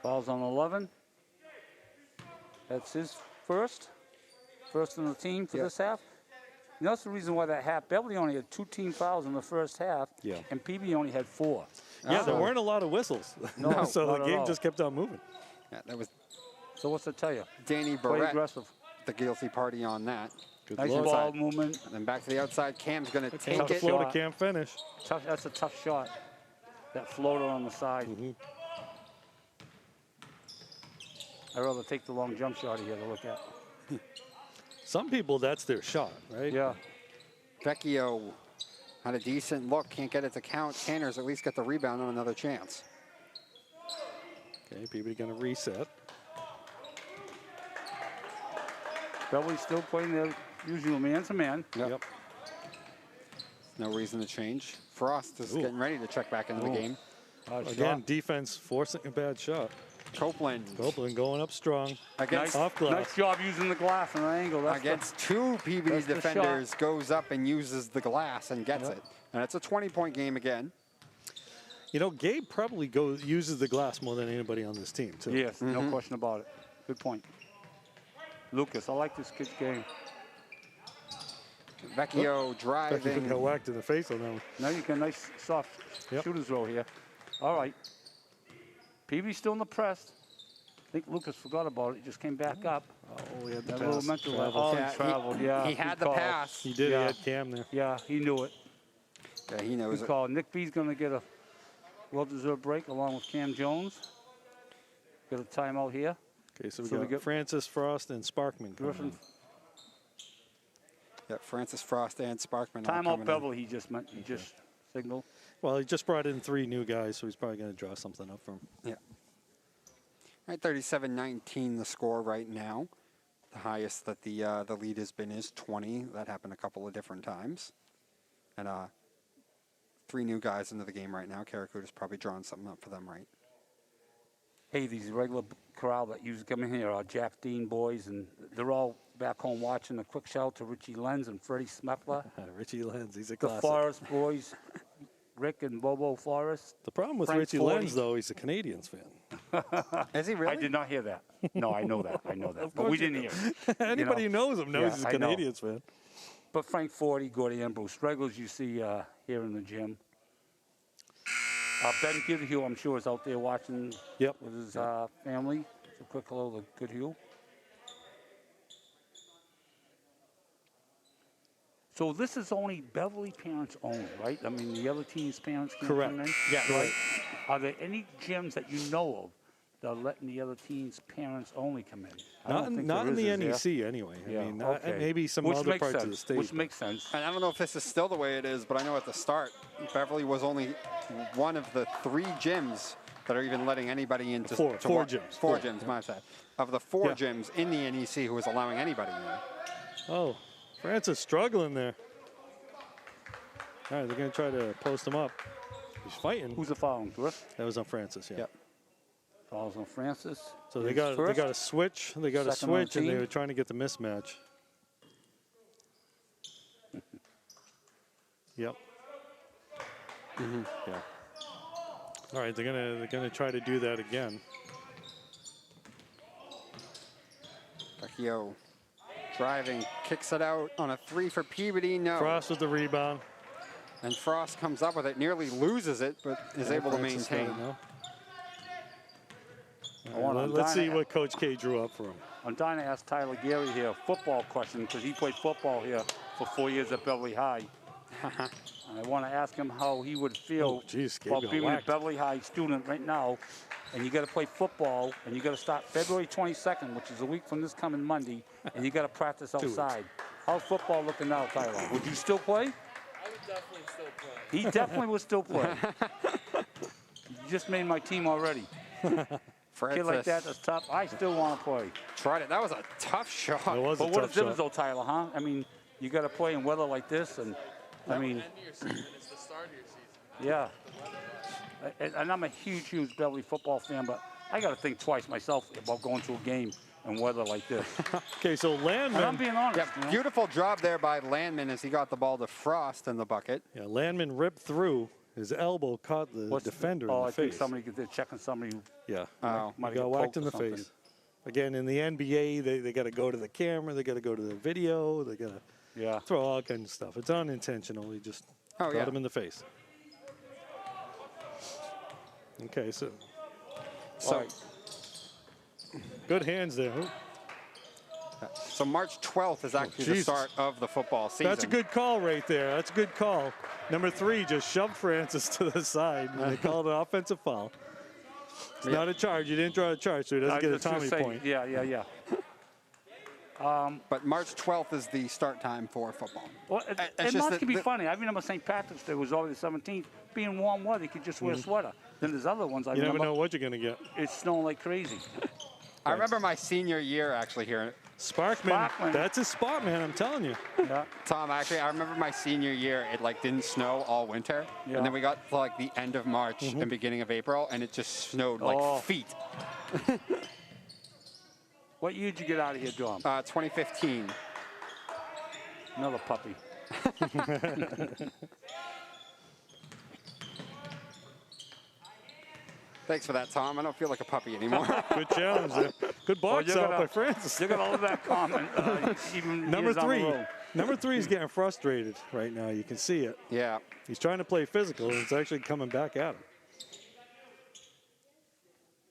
Fouls on 11. That's his first. First on the team for Yep. this half. And that's the reason why that half. Beverly only had 2 team fouls in the first half. Yeah. And Peabody only had 4. Yeah, there Oh. weren't a lot of whistles. No, so not the at game all. just kept on moving. Yeah, that was So what's that tell you? Danny Play Barrett, aggressive. the guilty party on that. Good Nice luck. ball movement. And then back to the outside. Cam's going to take Tough it. floater, shot. can't finish. Tough. That's a tough shot. That floater on the side. I'd rather take the long jump shot here to look at. Some people, that's their shot, right? Yeah. Vecchio had a decent look, can't get it to count. Canners at least get the rebound on another chance. Okay, Peabody going to reset. Beverly still playing their usual man-to-man. Yep. No reason to change. Frost is getting ready to check back into the game. Again, defense forcing a bad shot. Copeland going up strong. against, Off glass. Nice job using the glass and the angle. That's against two Peabody that's the defenders, goes up and uses the glass and gets it. And it's a 20-point game again. You know, Gabe probably uses the glass more than anybody on this team, too. Yes, no question about it. Good point. Lucas, I like this kid's game. Vecchio Becky driving. got whacked in the face on that one. Now you get a nice soft shooter's roll here. All right. Peabody's still in the press. I think Lucas forgot about it. He just came back up. Oh, he had the A pass. little mental. Travel. Oh, Yeah, he traveled. Yeah, he had good the call. pass. He did. Yeah. He had Cam there. Yeah, he knew it. Yeah, he knows Good it. call. Nick B's going to get a well-deserved break along with Cam Jones. Get a timeout here. Okay, so So we we got get- Francis, Frost, and Sparkman. coming Griffin. in. Yeah, Francis Frost and Sparkman. all Timeout coming in. Beverly, he just signaled. Well, he just brought in 3 new guys, so he's probably going to draw something up from. Yeah. All right, 37-19 the score right now. The highest that the lead has been is 20. That happened a couple of different times. And 3 new guys into the game right now. Karakuda's probably drawing something up for them, right? Hey, these regular crowd that usually come in here are Jack Dean boys, and they're all back home watching. A quick shout out to Richie Lenz and Freddie Smepler. Richie Lenz, he's a The classic. Forest boys, Rick and Bobo Forest. The problem with Frank Richie 40. Lenz, though, he's a Canadians fan. Is he really? I did not hear that. No, I know that. I know that. But we didn't hear it. Anybody You who knows him knows Yeah, he's a I know. Canadians fan. But Frank 40, Gordy Ambrose, regulars you see here in the gym. Ben Goodhue, I'm sure, is out there watching Yep. with his family. So quick hello to Goodhue. So this is only Beverly parents only, right? I mean, the other team's parents can Correct. come in? Yeah. Right. Are there any gyms that you know of that are letting the other team's parents only come in? I Not, don't think not in the there is, NEC, anyway. Yeah, I mean, okay. maybe some Which other makes parts sense. of the state. Which makes sense. And I don't know if this is still the way it is, but I know at the start, Beverly was only one of the 3 gyms that are even letting anybody into. Four watch. gyms. 4 Four, gyms, my bad. Of the 4 Yeah. gyms in the NEC who was allowing anybody in. Oh, Francis struggling there. All right, they're going to try to post him up. He's fighting. Who's the foul? Griff? That was on Francis, yeah. Yep. Fouls on Francis. So they He's got first. a switch. They got a Second on switch, and they team. were trying to get the mismatch. Yep. Yeah. All right, they're gonna try to do that again. Vecchio driving, kicks it out on a 3 for Peabody. No. Frost with the rebound. And Frost comes up with it, nearly loses it, but is able to Francis got it maintain. now. Let's see what Coach K drew up for him. I'm dying to ask Tyler Gary here a football question because he played football here for 4 years at Beverly High. And I want to ask him how he would feel Oh, geez, Gabe about got being a whacked. Beverly High student right now, and you got to play football, and you got to start February 22nd, which is a week from this coming Monday, and you got to practice weeks. outside. How's football looking now, Tyler? Would you still play? I would definitely still play. He definitely would still play. You just made my team already. Kid like that, that's tough. I still want to play. Tried it. That was a tough shot. It was But a what tough is difference shot. though, Tyler, huh? I mean, you got to play in weather like this, and I mean, End of your season. It's the start of your season. yeah. And I'm a huge Beverly football fan, but I got to think twice myself about going to a game in weather like this. Okay, so And I'm Landman. being honest. Yeah, you know? beautiful job there by Landman as he got the ball to Frost in the bucket. Yeah, Landman ripped through. His elbow caught the What's defender Oh, in I the think face. somebody they're checking somebody who Yeah. Oh. might He got have whacked in the poked or something. face. Again, in the NBA, they got to go to the camera. They got to go to the video. They got to Yeah. throw all kinds of stuff. It's unintentional. He just Oh, got yeah. him in the face. Okay, so So, All right. good hands there. so March 12th is actually the Jesus. start of the football season. That's a good call right there. That's a good call. Number 3 just shoved Francis to the side, and they called an offensive foul. It's not a charge. You didn't draw a charge, so he doesn't I get a was gonna Tommy say, point. Yeah. But March 12th is the start time for football. Well, It's and just March that can be funny. I remember St. Patrick's Day was already the 17th. Being warm weather, you could just wear a sweater. Then there's other ones. I You never remember know what you're going to get. it's snowing like crazy. I remember my senior year actually here. Sparkman, Sparkman. that's his spot, man. I'm telling you. Yeah. Tom, actually, I remember my senior year, it like didn't snow all winter. Yeah. And then we got to like the end of March and beginning of April, and it just snowed like Oh. feet. What year did you get out of here, Dom? 2015. Another puppy. Thanks for that, Tom. I don't feel like a puppy anymore. Good challenge there. Good box you're out gonna- by Francis. You're gonna love that comment. Even Number years down the 3. road. Number 3 is getting frustrated right now. You can see it. Yeah. He's trying to play physical, and it's actually coming back at him.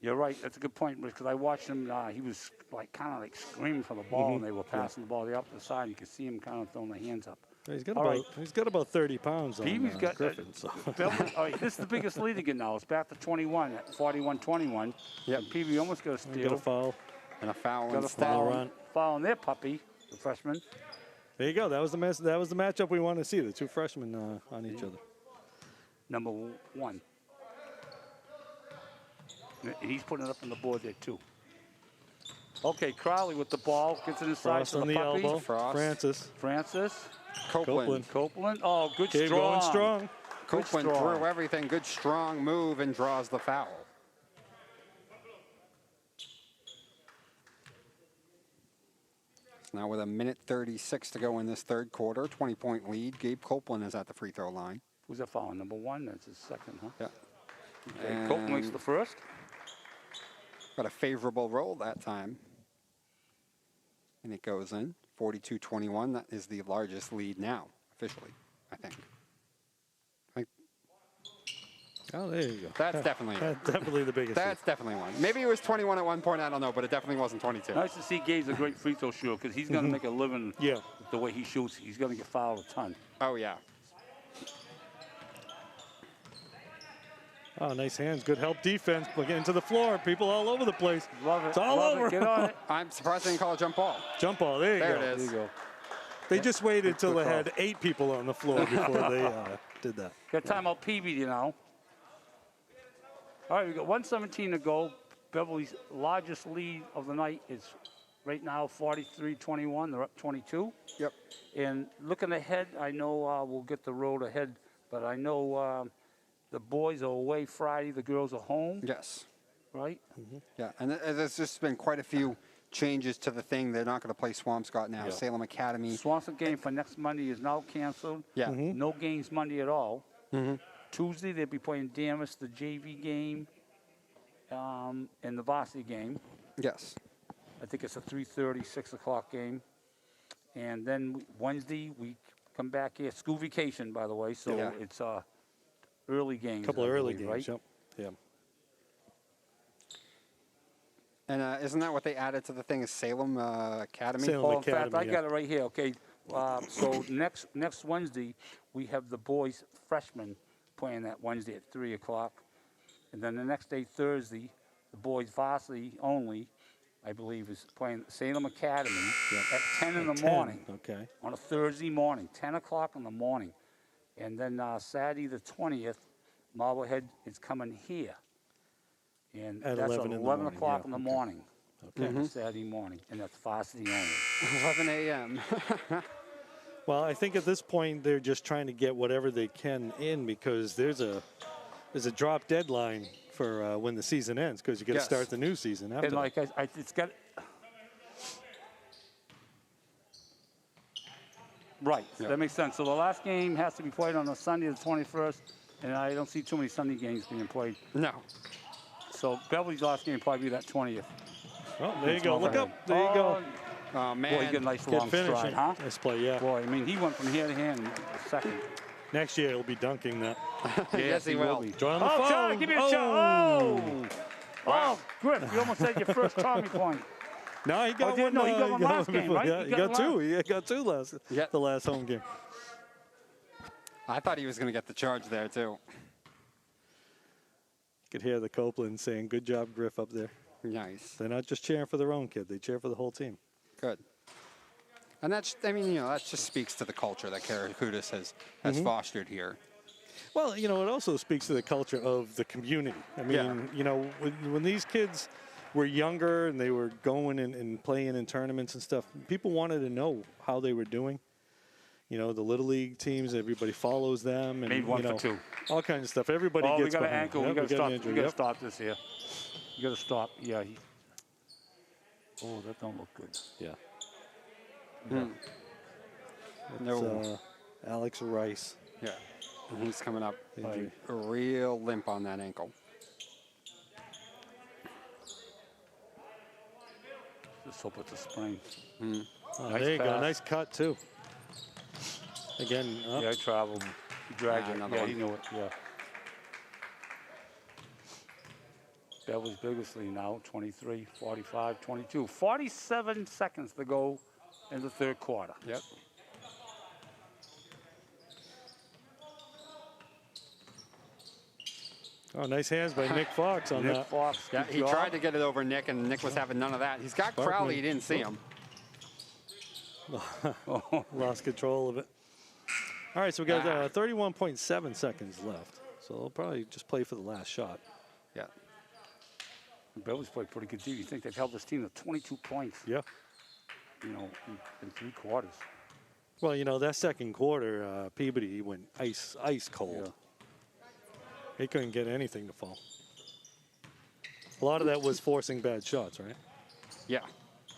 You're right. That's a good point because I watched him. He was like kind of like screaming for the ball, and they were passing the ball the opposite side. You could see him kind of throwing the hands up. He's got All about right. he's got about 30 pounds on Peavy's got Griffin. So. All right, this is the biggest lead again now. It's back to 21 at 41-21. Yep. And Peavy almost got a Got a steal. foul. And a foul Got a instead. foul, run. foul on their puppy, the freshman. There you go. That was the matchup we wanted to see. The two freshmen on each other. Number 1. And he's putting it up on the board there too. Okay, Crowley with the ball gets it inside Frost to on the the puppy. elbow. Frost. Francis. Francis, Copeland. Copeland. Oh, good Okay, strong. going strong. Copeland strong. threw everything. Good, strong move and draws the foul. Now with 1:36 to go in this third quarter, 20-point lead. Gabe Copeland is at the free throw line. Who's that foul? Number 1. That's his second, huh? Yeah. Okay, Copeland makes the first. Got a favorable roll that time. And it goes in. 42-21. That is the largest lead now, officially, I think. Oh, there you go. That's definitely it. That's definitely the biggest. That's definitely one. Maybe it was 21 at one point. I don't know, but it definitely wasn't 22. Nice to see Gabe's a great free throw shooter because he's going to make a living Yeah. the way he shoots. He's going to get fouled a ton. Oh, yeah. Oh, nice hands. Good help defense. We're getting to the floor. People all over the place. Love it. It's all Love over. It. Get on it. I'm surprised they didn't call a jump ball. Jump ball. There you There go. it is. There you go. They just waited until they Good had 8 people on the floor before they did that. Got timeout Peabody now. All right, we got 1:17 to go. Beverly's largest lead of the night is right now 43-21. They're up 22. Yep. And looking ahead, I know we'll get the road ahead, but I know the boys are away Friday. The girls are home, Yes. right? Yeah, and there's just been quite a few changes to the thing. They're not going to play Swampscott now. Yeah. Salem Academy. Swanson game for next Monday is now canceled. Yeah. No games Monday at all. Tuesday, they'll be playing Damas, the JV game, and the varsity game. Yes. I think it's a 3:30, 6 o'clock game. And then Wednesday, we come back here. School vacation, by the way, so Yeah. it's early games. A couple of I early believe, games. right? Yep. Yeah. And isn't that what they added to the thing is Salem Academy? Salem Oh, in fact, Academy, I yeah. got it right here. Okay, so next Wednesday, we have the boys freshmen playing that Wednesday at 3 o'clock. And then the next day, Thursday, the boys varsity only, I believe, is playing Salem Academy at 10 in the 10, morning. Okay. On a Thursday morning, 10 o'clock in the morning. And then Saturday the 20th, Marblehead is coming here. And At that's 11 at in the 11 morning, o'clock yeah, in the okay. morning. Okay. Saturday morning, and that's varsity only. 11 a.m. Well, I think at this point they're just trying to get whatever they can in because there's a drop deadline for when the season ends because you got to Yes. start the new season after. And like it's got. Right, Yeah. that makes sense. So the last game has to be played on a Sunday the 21st, and I don't see too many Sunday games being played. No. So Beverly's last game will probably be that 20th. Well, there you go. Look up. There you go. Oh, man. Boy, you get a nice Good long stride, finishing. huh? Nice play, yeah. Boy, I mean, he went from hand to hand in a second. Next year he'll be dunking that. Yes, he will. be. Join the Oh, phone. Charlie, give me a shot. Oh! Oh, Griff, you almost had your first Tommy point. No, he got Oh, one. no, he got one last game, before. right? Yeah, He he got got one two. He got two Yeah. the last home game. I thought he was going to get the charge there, too. You could hear the Copeland saying, "Good job, Griff," up there. Nice. They're not just cheering for their own kid; they cheer for the whole team. Good. And that's, I mean, that just speaks to the culture that Karakutis has fostered here. Well, it also speaks to the culture of the community. I mean, when these kids were younger and they were going and playing in tournaments and stuff, people wanted to know how they were doing. The Little League teams, everybody follows them. And, Made one for two. All kinds of stuff. Everybody we gets got an behind. ankle. Yep, We got to stop. an injury. We got to Yep. stop this here. You got to stop. Yeah. Oh, that don't look good. Yeah. No. Alex Rice. Yeah. And he's coming up Injury. a real limp on that ankle. Just hope it's a sprain. Oh, Nice there you go. pass. Nice cut, too. Again, Yeah, I traveled. He dragged it. another Yeah, one. he knew it. Yeah. Beverly's biggest lead now, 23, 45, 22. 47 seconds to go in the third quarter. Yep. oh, nice hands by Nick Fox on Nick that. Fox, Yeah, good he job. tried to get it over Nick, and Nick was having none of that. He's got Crowley. He didn't see him. Lost control of it. All right, so we got 31.7 seconds left. So they'll probably just play for the last shot. Yeah. Beverly's played pretty good deep. You think they've held this team to 22 points, Yeah. in 3 quarters. Well, that second quarter, Peabody went ice cold. Yeah. He couldn't get anything to fall. A lot of that was forcing bad shots, right? Yeah.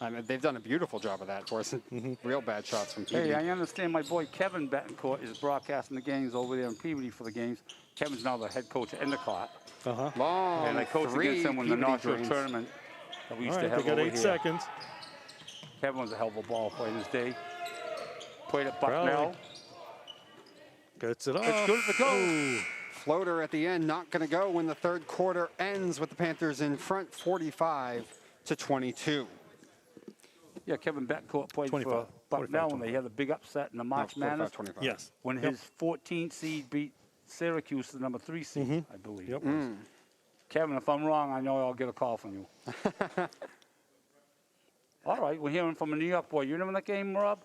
I mean, they've done a beautiful job of that for us. Real bad shots from Peabody. Hey, I understand my boy Kevin Betancourt is broadcasting the games over there in Peabody for the games. Kevin's now the head coach at Endicott. Uh-huh. Long And I coached three against him in the Peabody North Shore greens. tournament that we used All to right, have they got over 8 here. seconds. Kevin was a hell of a ball player in his day. Played at Crowley. Bucknell. Gets it off. It's good to go. Ooh. Floater at the end, not going to go when the third quarter ends with the Panthers in front 45-22. Yeah, Kevin Betancourt played 25, for Bucknell 45, when they had the big upset in the March Madness. 45-25. Yes. When his 14th seed beat Syracuse, the number 3 seed, I believe. Yep. Kevin, if I'm wrong, I know I'll get a call from you. All right, we're hearing from a New York boy. You remember that game, Rob?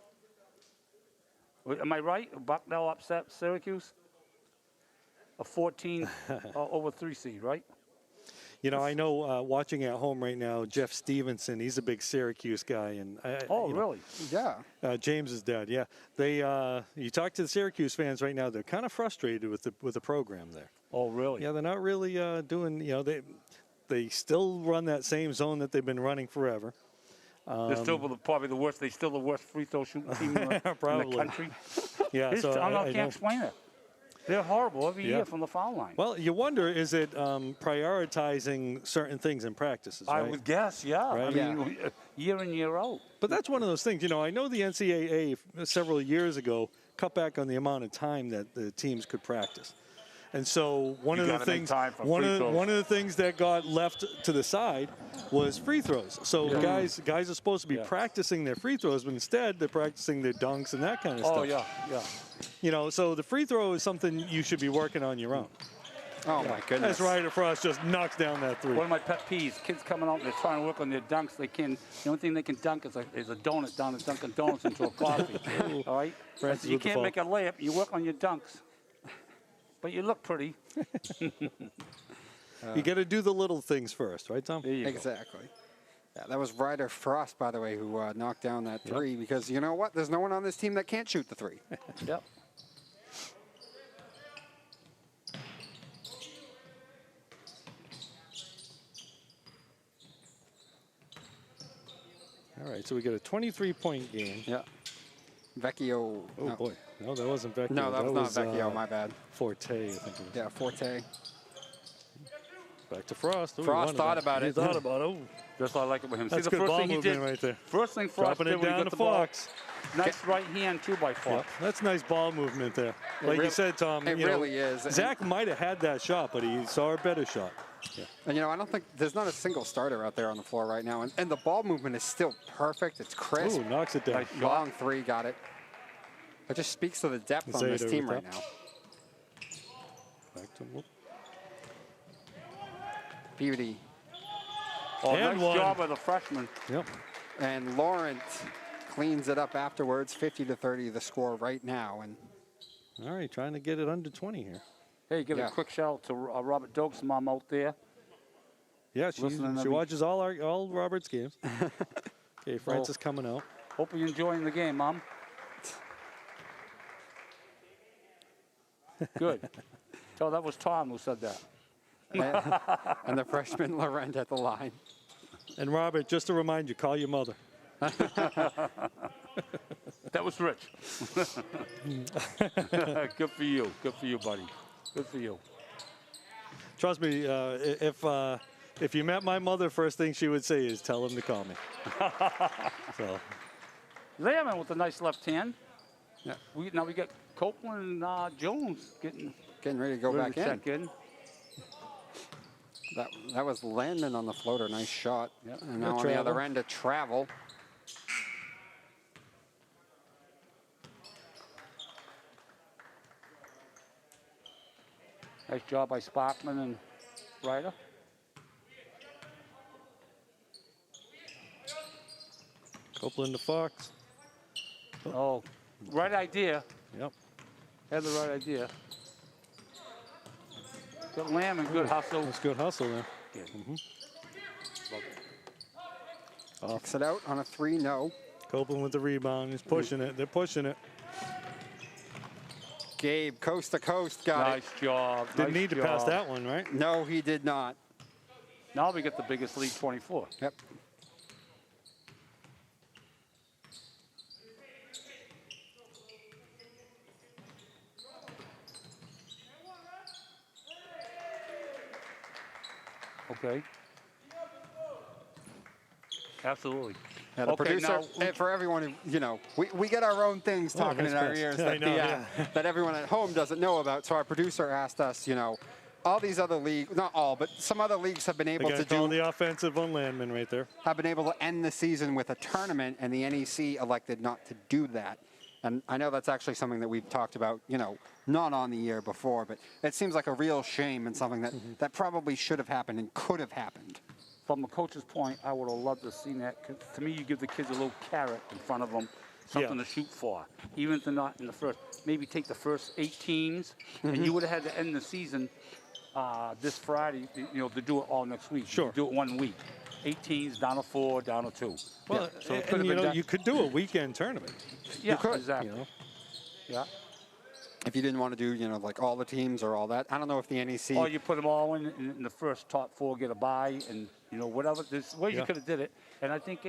Am I right? Bucknell upset Syracuse? A 14 over 3 seed, right? I know watching at home right now, Jeff Stevenson, he's a big Syracuse guy. And Really? Yeah. James's dad, yeah. You talk to the Syracuse fans right now, they're kind of frustrated with the program there. Oh, really? Yeah, they're not really doing, they still run that same zone that they've been running forever. They're still probably the worst. They're still the worst free throw shooting team in the Probably. country. Yeah, so I I can't know. explain it. They're horrible every Yeah. year from the foul line. Well, you wonder, is it prioritizing certain things in practices, I right? would guess, yeah. Right? I mean, year in, year out. But that's one of those things. I know the NCAA several years ago cut back on the amount of time that the teams could practice. And so one You of the gotta make things time for one free of throws. one of the things that got left to the side was free throws. So guys are supposed to be Yeah. practicing their free throws, but instead they're practicing their dunks and that kind of Oh, stuff. yeah. So the free throw is something you should be working on your own. Oh, my goodness. That's Ryder Frost just knocks down that three. One of my pet peeves, kids coming out and they're trying to work on their dunks. The only thing they can dunk is a donut down at Dunkin' Donuts into a coffee. All right? Francis You with the can't fault. make a layup. You work on your dunks. But you look pretty. You got to do the little things first, right, Tom? There you go. Exactly. Yeah, that was Ryder Frost, by the way, who knocked down that three because you know what? There's no one on this team that can't shoot the three. Yep. All right, so we got a 23-point game. Yeah. Vecchio. Oh, no. boy. No, that wasn't Vecchio. No, that was not Vecchio. My bad. Forte, I think it was. Yeah, Forte. Back to Frost. Ooh, Frost wanted thought that. about He it. thought about it. Oh, That's what I like it with him. that's See, the good first ball thing he movement did, right there. first thing Frost Dropping did it when he down got to the ball, Fox. nice right hand, too, by Yep, Fox. that's nice ball movement there. Like you really- said, Tom. it you know, really is. Zach might have had that shot, but he saw a better shot. And, I don't think there's not a single starter out there on the floor right now. And the ball movement is still perfect. It's crisp. Ooh, knocks it down. Nice shot. Long three, got it. It just speaks to the depth on this Zayda team with right that. now. Back to whoop. Beauty. Oh, And nice one. job by the freshman. Yep. And Lawrence cleans it up afterwards. 50-30 the score right now. And All right, trying to get it under 20 here. Hey, give a quick shout out to Robert Doak's mom out there. Yeah, she watches all Robert's games. Okay, Francis coming out. Hope you're enjoying the game, Mom. Good. So that was Tom who said that. and the freshman Laurent at the line. And Robert, just to remind you, call your mother. That was Rich. Good for you. Good for you, buddy. Good for you. Trust me, if you met my mother, first thing she would say is tell him to call me. So. Lehrman with a nice left hand. Yeah. Now we got Copeland and Jones getting ready to go back check in. That was Landman on the floater. Nice shot. Yep. And now on the other end, a travel. Nice job by Sparkman and Ryder. Copeland to Fox. Oh, right idea. Yep. Had the right idea. Good Lamb and good hustle. That's good hustle there. Yeah. Kicks it out on a 3, no. Copeland with the rebound. He's pushing it. They're pushing it. Gabe, coast to coast, got it. Nice job. Didn't need to pass that one, right? No, he did not. Now we get the biggest lead, 24. Yep. Okay. Absolutely. Yeah, the producer, and for everyone who, we get our own things talking in our ears that everyone at home doesn't know about. So our producer asked us, all these other leagues, not all, but some other leagues have been able to do the offensive on Landman right there. Have been able to end the season with a tournament, and the NEC elected not to do that. And I know that's actually something that we've talked about, not on the air before, but it seems like a real shame and something that probably should have happened and could have happened. From a coach's point, I would have loved to have seen that. To me, you give the kids a little carrot in front of them, something to shoot for. Even if they're not in the first, maybe take the first 8 teams, and you would have had to end the season this Friday, to do it all next week. Sure. You do it 1 week. 8 teams, down to 4, down to 2. Well, so you could do a weekend tournament. Yeah, you could. Exactly. Yeah. If you didn't want to do, like all the teams or all that. I don't know if the NEC. Or you put them all in the first top 4, get a bye, and whatever. There's ways you could have did it, and I think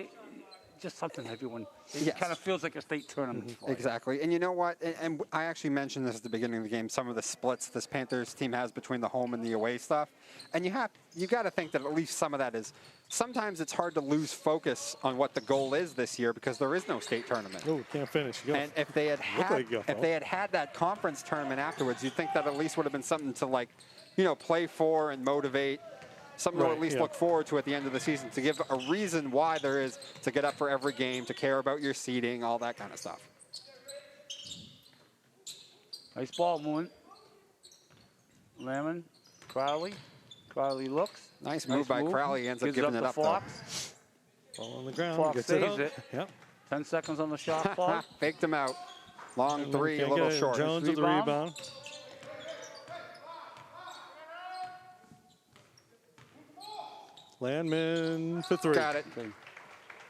just something everyone. It kind of feels like a state tournament. Exactly, and you know what? And I actually mentioned this at the beginning of the game. Some of the splits this Panthers team has between the home and the away stuff, and you got to think that at least some of that is. Sometimes it's hard to lose focus on what the goal is this year because there is no state tournament. Oh, can't finish. And if they had that conference tournament afterwards, you'd think that at least would have been something to play for and motivate. Something to at least look forward to at the end of the season, to give a reason why there is to get up for every game, to care about your seeding, all that kind of stuff. Nice ball movement. Lemon, Crowley. Crowley looks. Nice move by Crowley. He ends up giving it up, Fox. Ball on the ground. Fox saves it. Yep. 10 seconds on the shot clock. Faked him out. Long 3, a little short. Jones with the rebound. Landman for 3. Got it.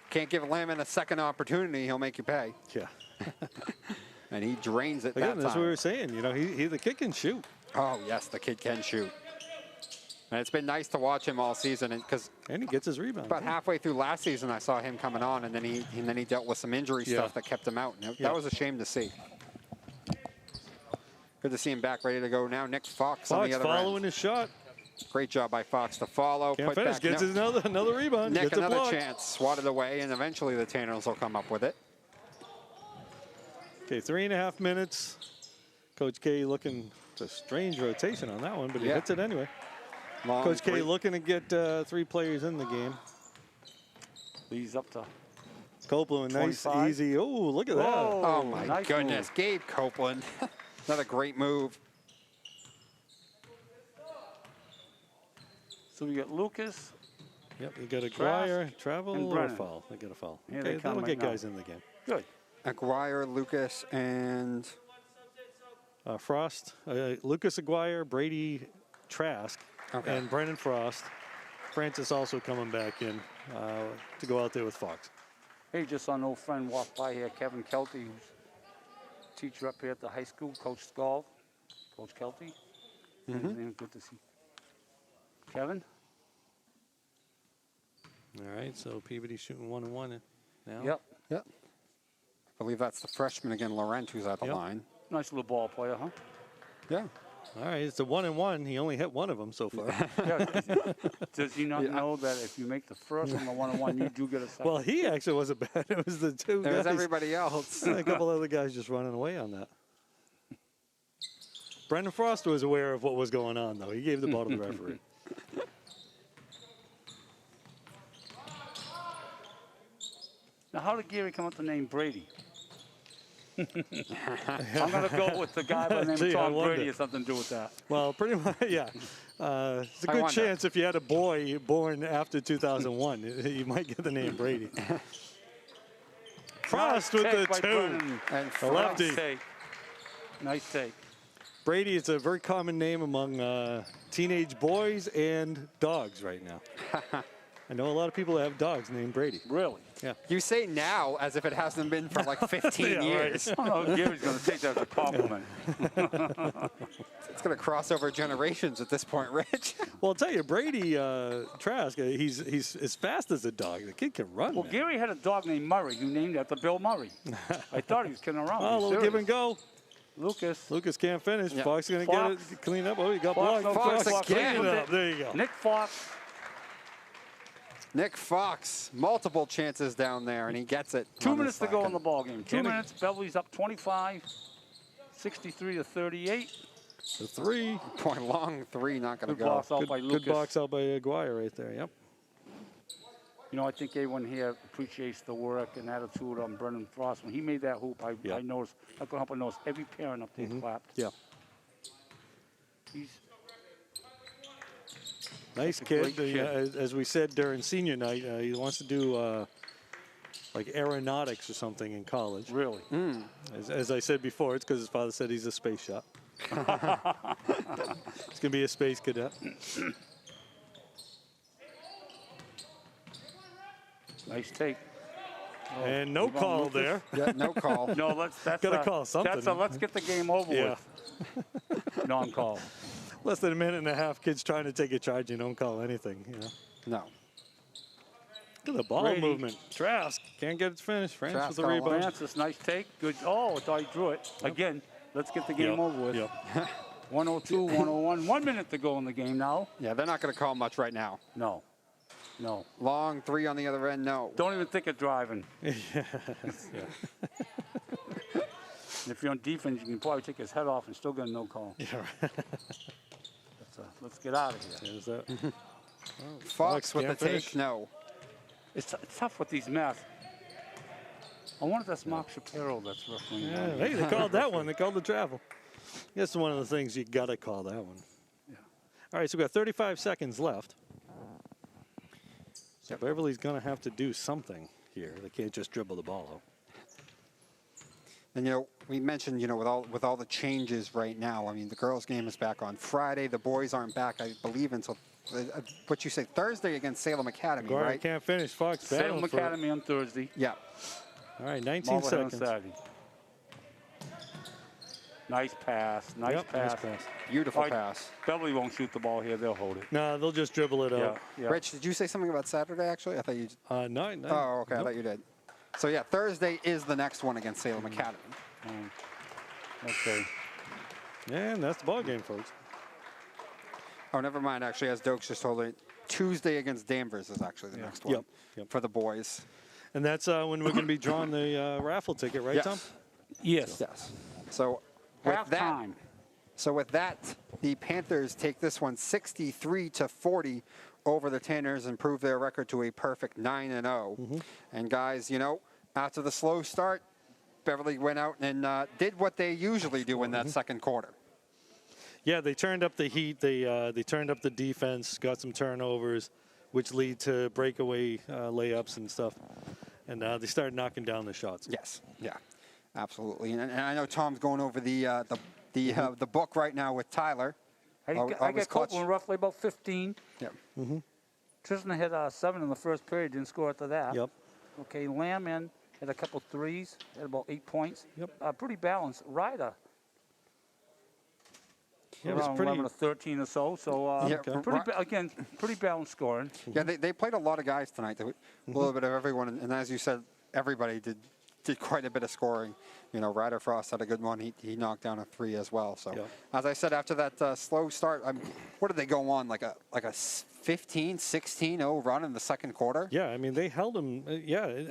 Can't give Landman a second opportunity. He'll make you pay. Yeah. And he drains it Again, that that's time. what we were saying. The kid can shoot. Oh, yes, the kid can shoot. And it's been nice to watch him all season, and he gets his rebound. About halfway through last season, I saw him coming on, and then he dealt with some injury stuff that kept him out. And that was a shame to see. Good to see him back, ready to go now. Nick Fox on the other following end. his shot. Great job by Fox to follow. Can't finish. Gets another rebound. Nick gets another chance. Swatted away, and eventually the Tanners will come up with it. Okay, 3.5 minutes. Coach K looking. It's a strange rotation on that one, but he hits it anyway. Long Coach 3. K looking to get 3 players in the game. Leads up to Copeland, nice, 25. easy. Oh, look at that. Oh, my nice goodness. move. Gabe Copeland. Another great move. So we got Lucas. Yep, you got a Guire, travel, and or a Brennan. foul. They get a foul. Here Okay, they come that'll get right now. guys in the game. Good. Aguirre, Lucas, and Frost, Lucas Aguirre, Brady Trask, Okay. and Brendan Frost. Francis also coming back in to go out there with Fox. Hey, just saw an old friend walk by here, Kevin Kelty, who's teacher up here at the high school, Coach Skull. Coach Kelty. Good to see Kevin. All right, so Peabody shooting 1-1 now. Yep. Yep. I believe that's the freshman again, Laurent, who's at the Yep. line. Nice little ball player, huh? Yeah. All right, it's a 1-1. He only hit one of them so far. Yeah. Does he not know that if you make the first one the 1-1, you do get a second? Well, he actually wasn't bad. It was the two There's guys. everybody else. A couple other guys just running away on that. Brendan Frost was aware of what was going on, though. He gave the ball to the referee. Now, how did Gary come up with the name Brady? I'm going to go with the guy by the name Gee, of I Tom wonder. Brady or something to do with that. Well, pretty much, yeah. It's a I good wonder. chance if you had a boy born after 2001, you might get the name Brady. Frost with the Nice take by 2. Brennan. And The lefty. Nice take. Nice take. Brady is a very common name among teenage boys and dogs right now. I know a lot of people that have dogs named Brady. Really? Yeah. you say now as if it hasn't been for like 15 Yeah, right. years. I don't know if Gary's going to take that as a compliment. It's going to cross over generations at this point, Rich. Well, I'll tell you, Brady Trask, he's as fast as a dog. The kid can run. Well, man. Gary had a dog named Murray who named after Bill Murray. I thought he was kidding around. Oh, a He's little give serious. and go. Lucas. Lucas can't finish. Yeah. Fox is going to get Fox. it clean up. Oh, he got Fox, blocked. no Fox good. again. Clean it up. There you go. Nick Fox. Nick Fox, multiple chances down there, and he gets it. 2 on minutes the to go in second. the ball game. 2 Can he- minutes. Beverly's up 25, 63 to 38. The 3. Point long 3, not going to Good go. box out by Lucas. Good box out by Aguirre right there. Yep. You know, I think everyone here appreciates the work and attitude on Brendan Frost. When he made that hoop, Yeah. I noticed, I couldn't help but notice every parent up there clapped. Yeah. He's Nice a kid. great kid. As we said during senior night, he wants to do like aeronautics or something in college. really. As I said before, it's because his father said he's a space shot. He's going to be a space cadet. Nice take. And no Move on, call Lucas. there. Yeah, no call. No, that's Gotta call something. That's a let's get the game over Yeah. with. Non-call. Less than a minute and a half, kids trying to take a charge. You don't call anything. You know. No. Look at the ball Brady. movement. Trask can't get it finished. France Trask with a all rebound. Francis, nice take. Good. Oh, I thought he drew it. Again, let's get the game Yep, over with. yep. 102, 101. 1 minute to go in the game now. Yeah, they're not going to call much right now. No. No. Long 3 on the other end, no. Don't even think of driving. Yeah. And if you're on defense, you can probably take his head off and still get a no call. Yeah, right. Let's get out of here. There's that. Fox with the can't take, finish. no. It's tough with these masks. I wonder if that's Mark Shapiro that's refereeing. Yeah, that. hey, they called that one. They called the travel. That's one of the things you got to call that one. Yeah. All right, so we've got 35 seconds left. So Beverly's going to have to do something here. They can't just dribble the ball out. And, you know, we mentioned, you know, with all the changes right now, I mean, the girls' game is back on Friday. The boys aren't back, I believe, until, what you say, Thursday against Salem Academy, Aguirre right? can't finish. Fox battling Salem for it. Academy on Thursday. Yeah. All right, 19 Marblehead on seconds. Saturday. Nice pass. Nice Yep, pass. nice pass. Beautiful All right, pass. Beverly won't shoot the ball here. They'll hold it. No, they'll just dribble it Yeah. out. Yeah. Rich, did you say something about Saturday, actually? I thought you... No. Oh, okay, I Nope. thought you did. So, yeah, Thursday is the next one against Salem Academy. Okay. And that's the ball game, folks. Oh, never mind, actually, as Dokes just told me, Tuesday against Danvers is actually the next one Yep. for the boys. And that's when we're going to be drawing the raffle ticket, right, Yes. Tom? Yes. Yes. So, with that... Halftime. So with that, the Panthers take this one 63-40 over the Tanners and improve their record to a perfect 9-0. And guys, you know, after the slow start, Beverly went out and did what they usually do in that second quarter. Yeah, they turned up the heat. They turned up the defense, got some turnovers, which lead to breakaway layups and stuff. And they started knocking down the shots. Yes, yeah, absolutely. And I know Tom's going over the book right now with Tyler. I Always got clutch. Copeland roughly about 15. Yep. Tristan had 7 in the first period, didn't score after that. Yep. Okay, Lamb had a couple threes, had about 8 points. Yep. Pretty balanced. Ryder, Yeah, it was around pretty. 11 or 13 or so. So Yeah, again, pretty balanced scoring. Yeah, they played a lot of guys tonight. A little bit of everyone, and as you said, everybody did quite a bit of scoring. You know, Ryder Frost had a good one. He knocked down a 3 as well. So, as I said, after that slow start, what did they go on, like a 15, 16-0 run in the second quarter? Yeah, I mean, they held them.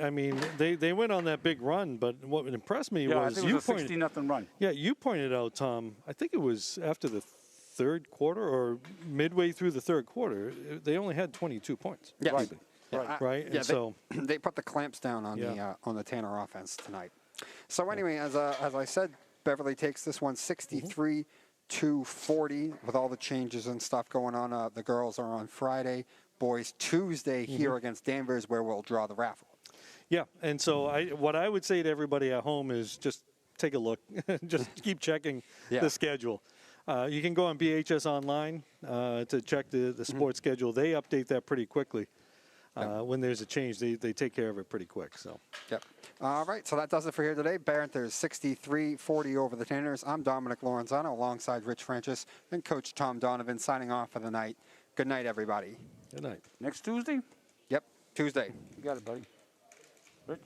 I mean, they went on that big run, but what impressed me was I think it was a 16-0 run. Yeah, you pointed out, Tom, I think it was after the third quarter or midway through the third quarter, they only had 22 points. Yes. Right. Right. Yeah, And so they put the clamps down on the Tanner offense tonight. So anyway, as I said, Beverly takes this one 63-40 with all the changes and stuff going on. The girls are on Friday, boys Tuesday here against Danvers, where we'll draw the raffle. yeah, and so what I would say to everybody at home is just take a look, just keep checking the schedule. You can go on BHS Online to check the sports schedule. They update that pretty quickly. When there's a change, they take care of it pretty quick. So. Yep. All right, so that does it for here today. Barrington's 63-40 over the Tanners. I'm Dominic Lorenzano alongside Rich Francis and Coach Tom Donovan signing off for the night. Good night, everybody. Good night. Next Tuesday? Yep, Tuesday. You got it, buddy. Rich?